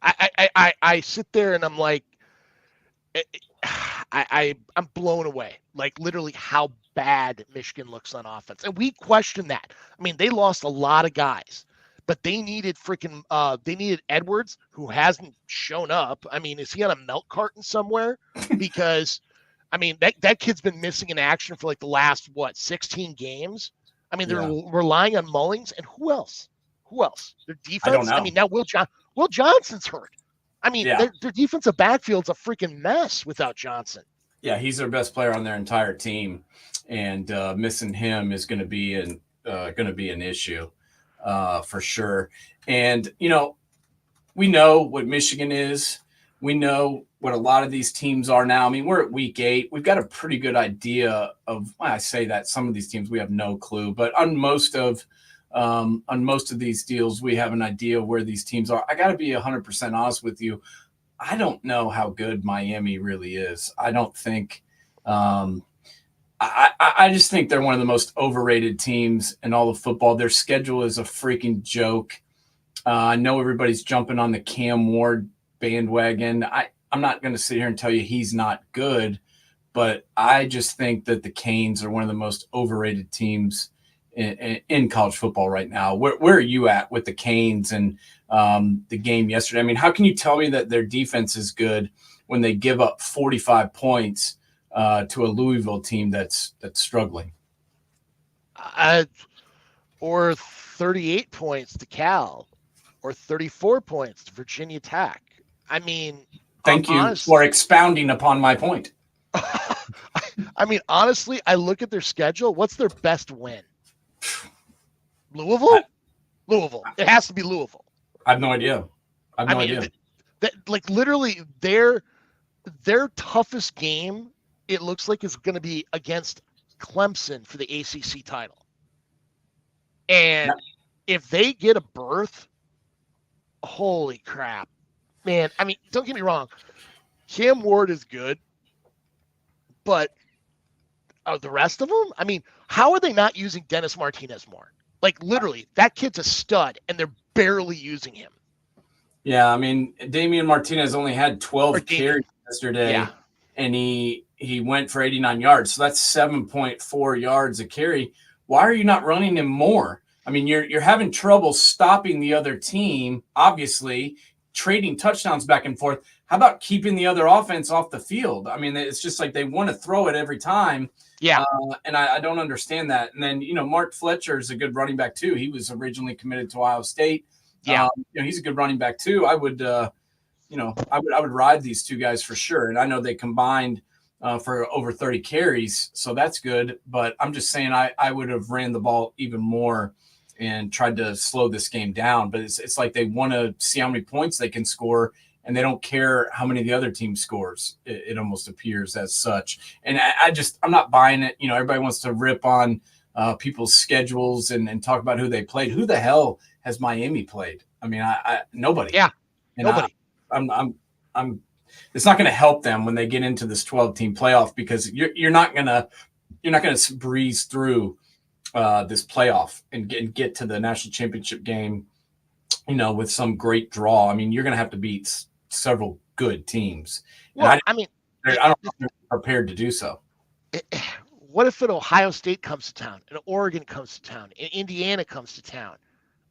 I sit there and I'm like, I'm blown away. Like literally how bad Michigan looks on offense, and we question that. I mean, they lost a lot of guys, but they needed Edwards, who hasn't shown up. I mean, is he on a milk carton somewhere? Because I mean, that kid's been missing in action for like the last 16 games. I mean, they're relying on Mullings, and who else? Their defense. I don't know. I mean, now Will Johnson's hurt. I mean, their defensive backfield's a freaking mess without Johnson. Yeah, he's their best player on their entire team, and missing him is going to be an issue for sure. And we know what Michigan is. We know what a lot of these teams are now. I mean, we're at week 8. We've got a pretty good idea of, well, I say that some of these teams we have no clue, but on most of these deals, we have an idea of where these teams are. I got to be 100% honest with you. I don't know how good Miami really is. I don't think I just think they're one of the most overrated teams in all of football. Their schedule is a freaking joke. I know everybody's jumping on the Cam Ward bandwagon. I'm not going to sit here and tell you he's not good, but I just think that the Canes are one of the most overrated teams in college football right now. Where are you at with the Canes and the game yesterday? I mean, how can you tell me that their defense is good when they give up 45 points to a Louisville team that's struggling? Or 38 points to Cal, or 34 points to Virginia Tech. I mean, thank you for expounding upon my point. I mean, honestly, I look at their schedule. What's their best win? Louisville? Louisville. It has to be Louisville. I have no idea. I mean, like literally their toughest game, it looks like, is going to be against Clemson for the ACC title. And if they get a berth, holy crap, man. I mean, don't get me wrong. Cam Ward is good, but the rest of them, I mean, how are they not using Dennis Martinez more? Like, literally, that kid's a stud, and they're barely using him. Yeah, I mean, Damian Martinez only had 12 carries yesterday, and he went for 89 yards. So that's 7.4 yards a carry. Why are you not running him more? I mean, you're having trouble stopping the other team, obviously, trading touchdowns back and forth. How about keeping the other offense off the field? I mean, it's just like they want to throw it every time. Yeah. And I don't understand that. And then, Mark Fletcher is a good running back too. He was originally committed to Ohio State. Yeah. He's a good running back too. I would ride these two guys for sure. And I know they combined for over 30 carries, so that's good. But I'm just saying I would have ran the ball even more and tried to slow this game down. But it's like they want to see how many points they can score, and they don't care how many the other team scores. It almost appears as such. And I'm not buying it. Everybody wants to rip on people's schedules and talk about who they played. Who the hell has Miami played? I mean, nobody. Yeah, and nobody. I'm. It's not going to help them when they get into this 12-team playoff, because you're not gonna breeze through this playoff and get to the national championship game, with some great draw. I mean, you're going to have to beat several good teams. Well, I don't know if they're prepared to do so. What if an Ohio State comes to town, and Oregon comes to town, and Indiana comes to town?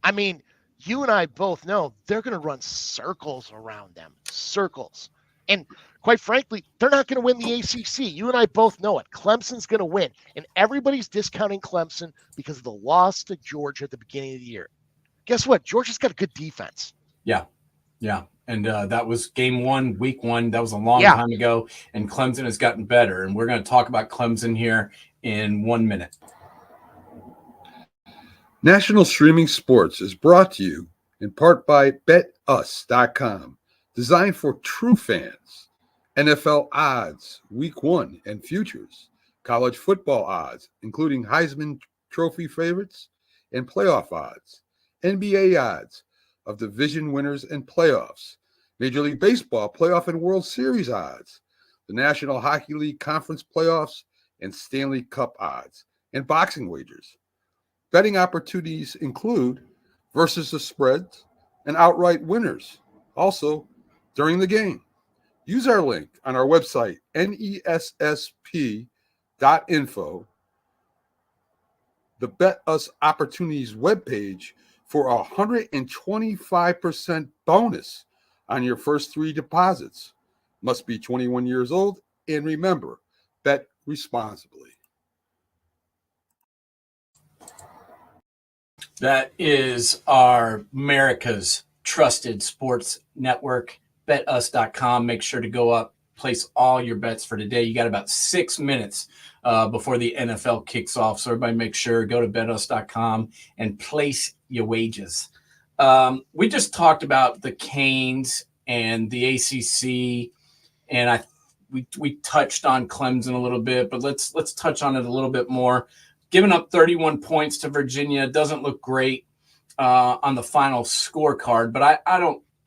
I mean, you and I both know they're going to run circles around them, circles. And quite frankly, they're not going to win the ACC. You and I both know it. Clemson's going to win. And everybody's discounting Clemson because of the loss to Georgia at the beginning of the year. Guess what? Georgia's got a good defense. Yeah. And that was game 1, week 1. That was a long time ago. And Clemson has gotten better. And we're going to talk about Clemson here in 1 minute. National Streaming Sports is brought to you in part by BetUs.com. Designed for true fans. NFL odds, week 1 and futures. College football odds, including Heisman Trophy favorites and playoff odds. NBA odds of division winners and playoffs. Major League Baseball playoff and World Series odds. The National Hockey League Conference playoffs and Stanley Cup odds. And boxing wagers. Betting opportunities include versus the spreads and outright winners. Also, during the game. Use our link on our website, nessp.info, the Bet Us Opportunities webpage, for a 125% bonus on your first 3 deposits. Must be 21 years old, and remember, bet responsibly. That is our America's trusted sports network. BetUs.com. Make sure to go up, place all your bets for today. You got about 6 minutes before the NFL kicks off. So everybody make sure, go to BetUs.com and place your wages. We just talked about the Canes and the ACC And we touched on Clemson a little bit, but let's touch on it a little bit more. Giving up 31 points to Virginia doesn't look great on the final scorecard, but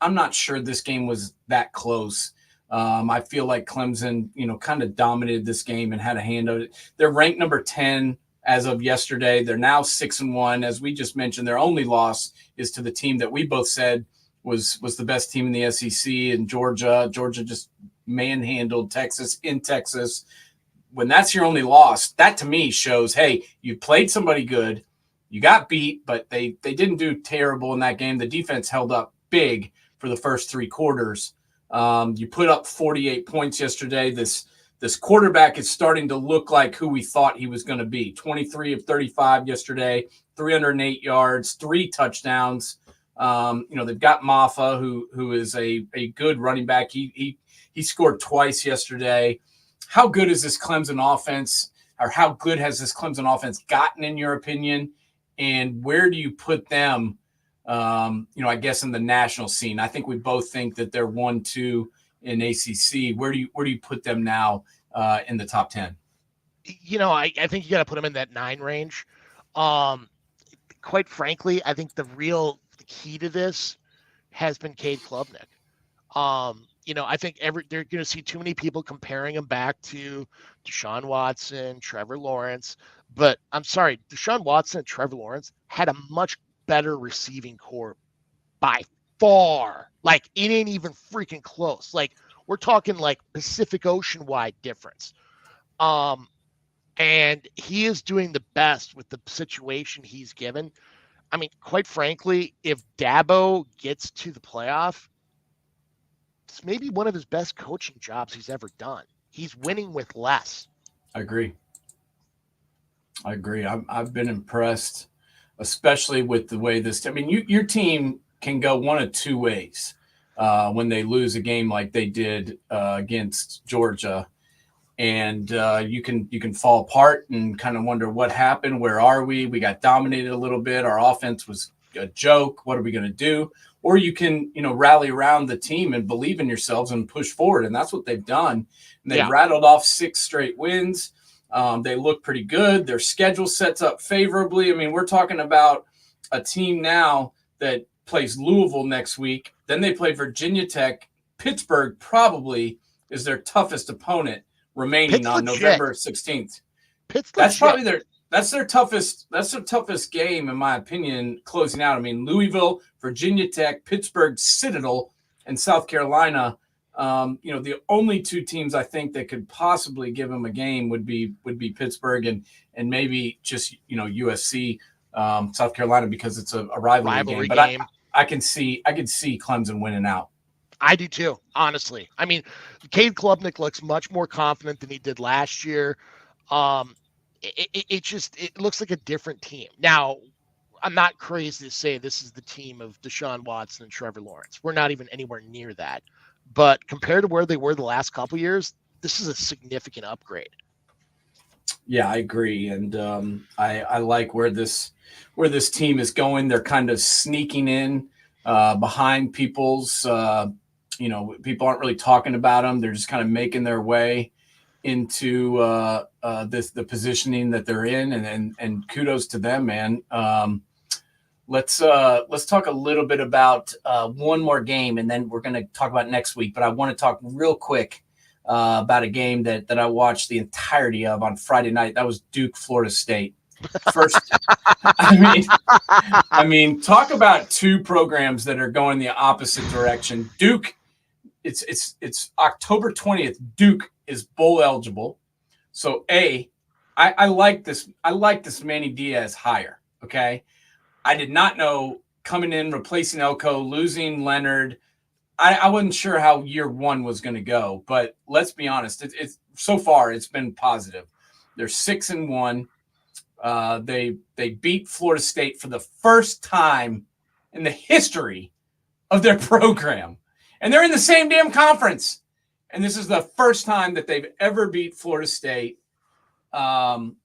I'm not sure this game was that close. I feel like Clemson, kind of dominated this game and had a hand of it. They're ranked number 10 as of yesterday. They're now 6-1. As we just mentioned, their only loss is to the team that we both said was the best team in the SEC, and Georgia. Georgia just manhandled Texas in Texas. When that's your only loss, that to me shows, hey, you played somebody good. You got beat, but they didn't do terrible in that game. The defense held up big for the first 3 quarters. You put up 48 points yesterday. This quarterback is starting to look like who we thought he was going to be. 23 of 35 yesterday, 308 yards, 3 touchdowns. They've got Maffa, who is a good running back. He scored twice yesterday. How good is this Clemson offense, or how good has this Clemson offense gotten, in your opinion? And where do you put them, I guess, in the national scene? I think we both think that they're 1-2 in ACC. Where do you put them now in the top 10? I think you got to put them in that 9 range. Quite frankly, I think the real key to this has been Cade Klubnik. I think they're going to see too many people comparing him back to Deshaun Watson, Trevor Lawrence. But I'm sorry, Deshaun Watson and Trevor Lawrence had a much better receiving core by far. Like, it ain't even freaking close. Like, we're talking like Pacific Ocean wide difference. And he is doing the best with the situation he's given. I mean, quite frankly, if Dabo gets to the playoff, it's maybe one of his best coaching jobs he's ever done. He's winning with less. I agree. I've been impressed, especially with the way this. I mean, your team can go one of 2 ways when they lose a game like they did against Georgia, and you can fall apart and kind of wonder what happened. Where are we? We got dominated a little bit. Our offense was a joke. What are we going to do? Or you can, rally around the team and believe in yourselves and push forward. And that's what they've done. And they've rattled off 6 straight wins. They look pretty good. Their schedule sets up favorably. I mean, we're talking about a team now that plays Louisville next week. Then they play Virginia Tech. Pittsburgh probably is their toughest opponent remaining on November 16th. That's probably their toughest game, in my opinion, closing out. I mean, Louisville, Virginia Tech, Pittsburgh, Citadel, and South Carolina. The only 2 teams I think that could possibly give them a game would be Pittsburgh and maybe just USC, South Carolina, because it's a rivalry game. But I can see Clemson winning out. I do too, honestly. I mean, Cade Klubnik looks much more confident than he did last year. It looks like a different team. Now, I'm not crazy to say this is the team of Deshaun Watson and Trevor Lawrence. We're not even anywhere near that. But compared to where they were the last couple of years, this is a significant upgrade. Yeah, I agree. And I like where this team is going. They're kind of sneaking in behind people's, people aren't really talking about them. They're just kind of making their way into the positioning that they're in, and kudos to them, man. Let's talk a little bit about one more game, and then we're going to talk about next week. But I want to talk real quick about a game that I watched the entirety of on Friday night. That was Duke, Florida State. First, I mean, talk about 2 programs that are going the opposite direction. Duke, it's October 20th. Duke is bowl eligible. So I like this. I like this Manny Diaz hire. Okay. I did not know coming in, replacing Elko, losing Leonard. I wasn't sure how year 1 was going to go, but let's be honest. It's so far it's been positive. They're 6-1. They beat Florida State for the first time in the history of their program, and they're in the same damn conference. And this is the first time that they've ever beat Florida State. And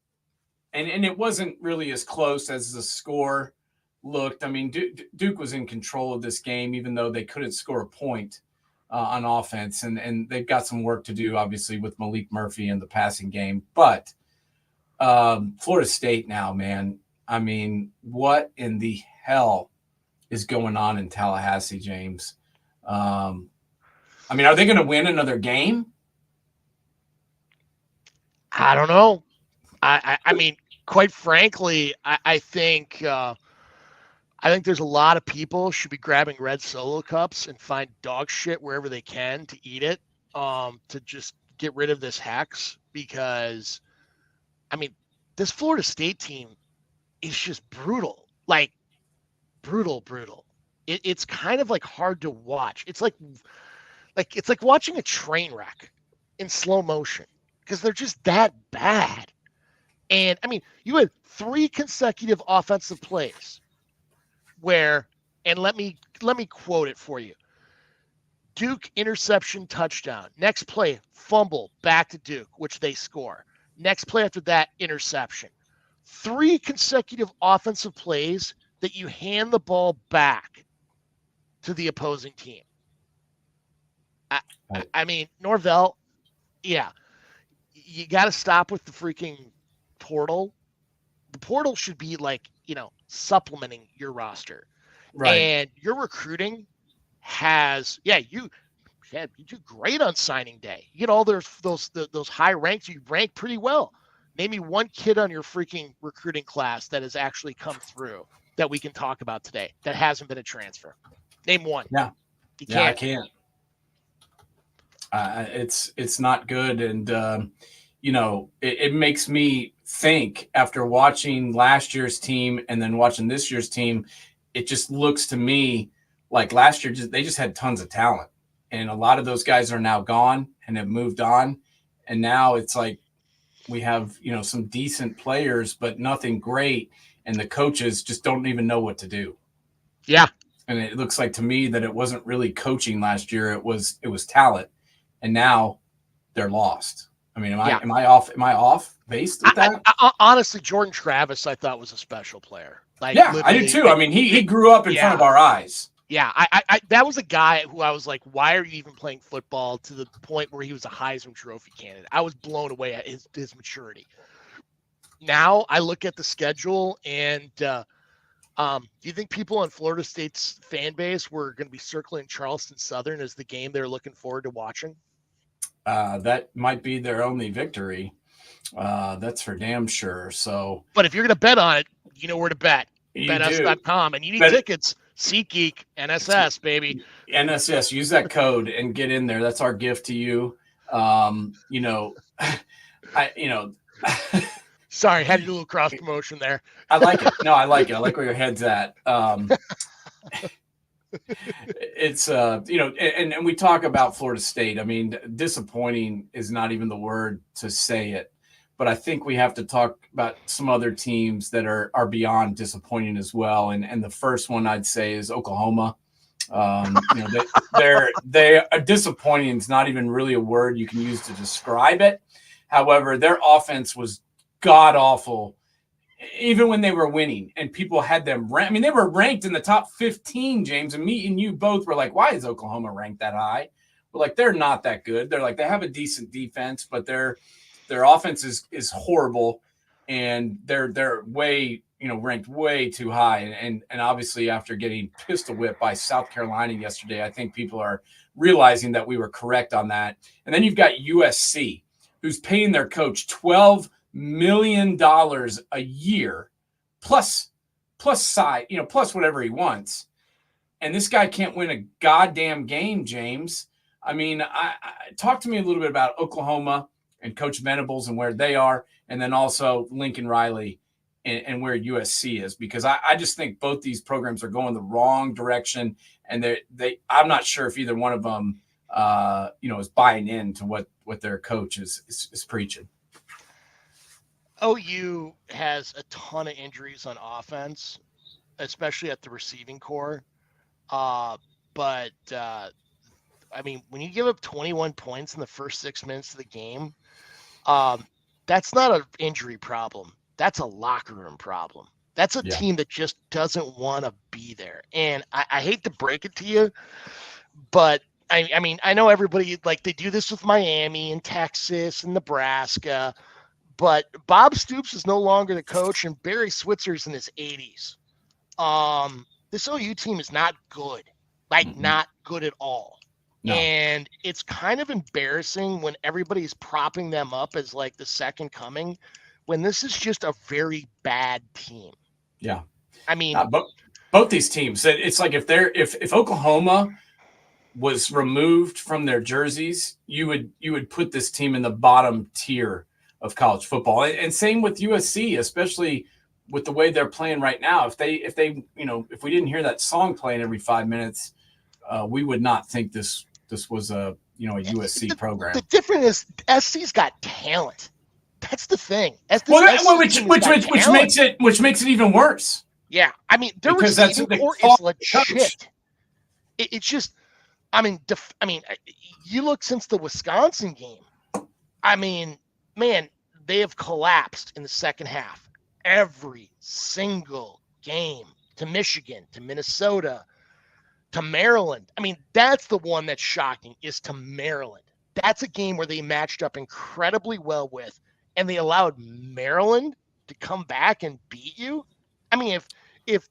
it wasn't really as close as the score looked. I mean, Duke was in control of this game, even though they couldn't score a point. on offense, and they've got some work to do, obviously, with Malik Murphy and the passing game. But Florida State now, man, I mean, what in the hell is going on in Tallahassee, James? I mean, are they going to win another game? I don't know. I mean, quite frankly, I think there's a lot of people should be grabbing red Solo cups and find dog shit wherever they can to eat it, to just get rid of this hex, because, I mean, this Florida State team is just brutal, like brutal. It's kind of like hard to watch. It's like watching a train wreck in slow motion, because they're just that bad. And I mean, you had 3 consecutive offensive plays where, and let me quote it for you. Duke interception touchdown. Next play, fumble back to Duke, which they score. Next play after that, interception. 3 consecutive offensive plays that you hand the ball back to the opposing team. I mean, Norvell, yeah, you got to stop with the freaking portal. The portal should be like, supplementing your roster. Right. And your recruiting has, you do great on signing day. You get all those high ranks. You rank pretty well. Name me one kid on your freaking recruiting class that has actually come through that we can talk about today that hasn't been a transfer. Name one. Yeah. You Yeah, I can't. It's not good. And, it makes me think, after watching last year's team and then watching this year's team, it just looks to me like last year they just had tons of talent. And a lot of those guys are now gone and have moved on. And now it's like we have, some decent players, but nothing great. And the coaches just don't even know what to do. Yeah. And it looks like to me that it wasn't really coaching last year. It was talent. And now they're lost. I mean, am I off base with that? I honestly, Jordan Travis, I thought was a special player. Like, yeah, I did too. I mean, he grew up in front of our eyes. Yeah, I that was a guy who I was like, why are you even playing football, to the point where he was a Heisman Trophy candidate. I was blown away at his maturity. Now I look at the schedule, and do you think people on Florida State's fan base were going to be circling Charleston Southern as the game they're looking forward to watching? That might be their only victory. That's for damn sure. So, but if you're going to bet on it, you know where to bet. BetUs.com, and you need tickets. SeatGeek, NSS, baby. NSS, use that code and get in there. That's our gift to you. Sorry, had to do a little cross promotion there. I like it. No, I like it. I like where your head's at. It's and we talk about Florida State. I mean, disappointing is not even the word to say it, but I think we have to talk about some other teams that are beyond disappointing as well. And the first one I'd say is Oklahoma. They are disappointing. It's not even really a word you can use to describe it. However, their offense was god awful, even when they were winning, and people had them ranked. I mean, they were ranked in the top 15, James, and me and you both were like, why is Oklahoma ranked that high? We're like, they're not that good. They're like, they have a decent defense, but their offense is horrible, and they're way, ranked way too high. And obviously after getting pistol whipped by South Carolina yesterday, I think people are realizing that we were correct on that. And then you've got USC, who's paying their coach $12 million a year plus side, plus whatever he wants. And this guy can't win a goddamn game, James. I mean, I talk to me a little bit about Oklahoma and Coach Venables and where they are, and then also Lincoln Riley and where USC is, because I just think both these programs are going the wrong direction, and I'm not sure if either one of them is buying into what their coach is preaching. OU has a ton of injuries on offense, especially at the receiving core. But I mean, when you give up 21 points in the first 6 minutes of the game, that's not an injury problem. That's a locker room problem. That's a team that just doesn't want to be there. And I hate to break it to you, but I mean, I know everybody, like, they do this with Miami and Texas and Nebraska, but Bob Stoops is no longer the coach, and Barry Switzer's in his 80s. This OU team is not good, like not good at all. No. And it's kind of embarrassing when everybody's propping them up as like the second coming, when this is just a very bad team. Yeah. I mean, both these teams, it's like if Oklahoma was removed from their jerseys, you would put this team in the bottom tier of college football. And same with USC, especially with the way they're playing right now. If we didn't hear that song playing every 5 minutes, we would not think this was a USC program. The difference is SC's got talent. That's the thing. Which makes it even worse. Yeah, I mean, their because receiving core is legit. It's just, I mean, you look since the Wisconsin game. I mean, man, they have collapsed in the second half. Every single game, to Michigan, to Minnesota, to Maryland. I mean, that's the one that's shocking, is to Maryland. That's a game where they matched up incredibly well with, and they allowed Maryland to come back and beat you. I mean, if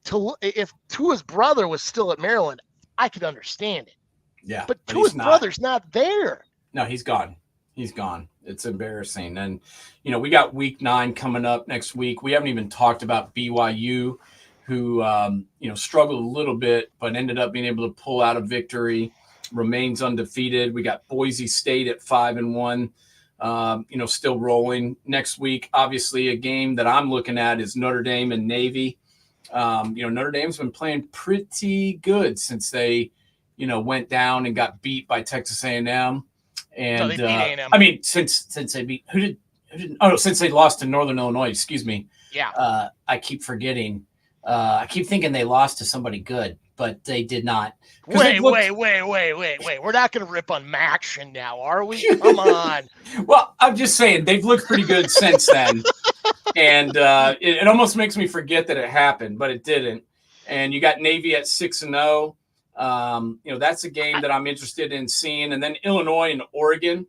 Tua's brother was still at Maryland, I could understand it. Yeah, but Tua's brother's not there. No, he's gone. He's gone. It's embarrassing. And, we got week 9 coming up next week. We haven't even talked about BYU, who, struggled a little bit, but ended up being able to pull out a victory, remains undefeated. We got Boise State at 5-1, still rolling. Next week, obviously, a game that I'm looking at is Notre Dame and Navy. Notre Dame's been playing pretty good since they, went down and got beat by Texas A&M. And no, they beat A&M. I mean, since they beat since they lost to Northern Illinois, excuse me. Yeah. I keep forgetting. I keep thinking they lost to somebody good, but they did not. Wait. We're not going to rip on Maction now, are we? Come on. Well, I'm just saying they've looked pretty good since then. And it almost makes me forget that it happened, but it didn't. And you got Navy at 6-0. That's a game that I'm interested in seeing. And then Illinois and Oregon.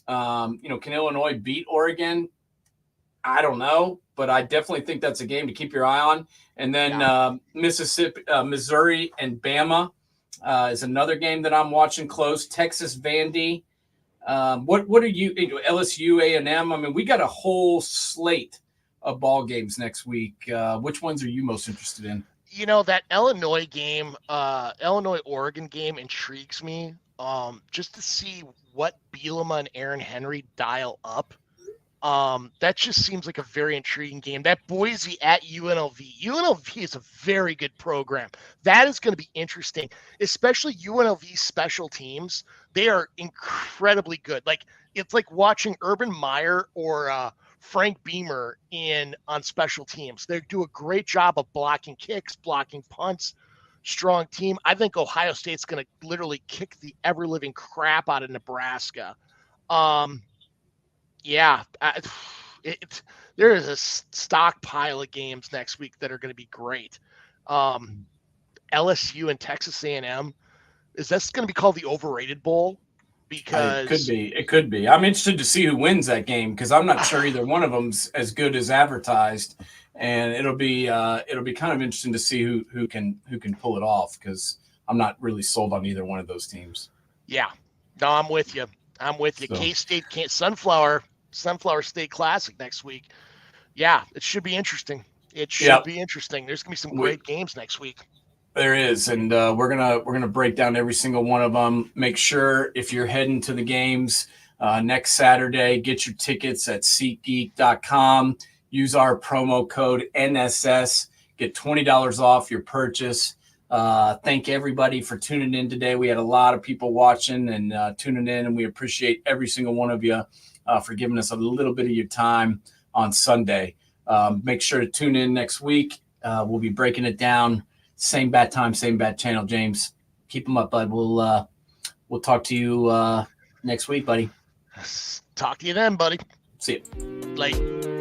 Can Illinois beat Oregon? I don't know, but I definitely think that's a game to keep your eye on. And then Missouri and Bama is another game that I'm watching close. Texas Vandy. What are you into? LSU, A&M? I mean, we got a whole slate of ball games next week. Which ones are you most interested in? That Illinois game, Illinois-Oregon game intrigues me, just to see what Bielema and Aaron Henry dial up. That just seems like a very intriguing game. That Boise at UNLV. UNLV is a very good program. That is going to be interesting, especially UNLV special teams. They are incredibly good. Like, it's like watching Urban Meyer or Frank Beamer on special teams. They do a great job of blocking kicks, blocking punts. Strong team. I think Ohio State's going to literally kick the ever-living crap out of Nebraska. There is a stockpile of games next week that are going to be great. LSU and Texas A&M. Is this going to be called the Overrated Bowl? Because it could be. I'm interested to see who wins that game, because I'm not sure either one of them's as good as advertised, and it'll be kind of interesting to see who can pull it off, because I'm not really sold on either one of those teams. Yeah, no, I'm with you. So. K-State Sunflower State Classic next week. Yeah, it should be interesting. There's going to be some great games next week. There is, and we're gonna break down every single one of them. Make sure if you're heading to the games next Saturday, get your tickets at SeatGeek.com. Use our promo code NSS. Get $20 off your purchase. Thank everybody for tuning in today. We had a lot of people watching and tuning in, and we appreciate every single one of you for giving us a little bit of your time on Sunday. Make sure to tune in next week. We'll be breaking it down. Same bad time, same bad channel, James. Keep them up, bud. We'll talk to you next week, buddy. Talk to you then, buddy. See you. Late.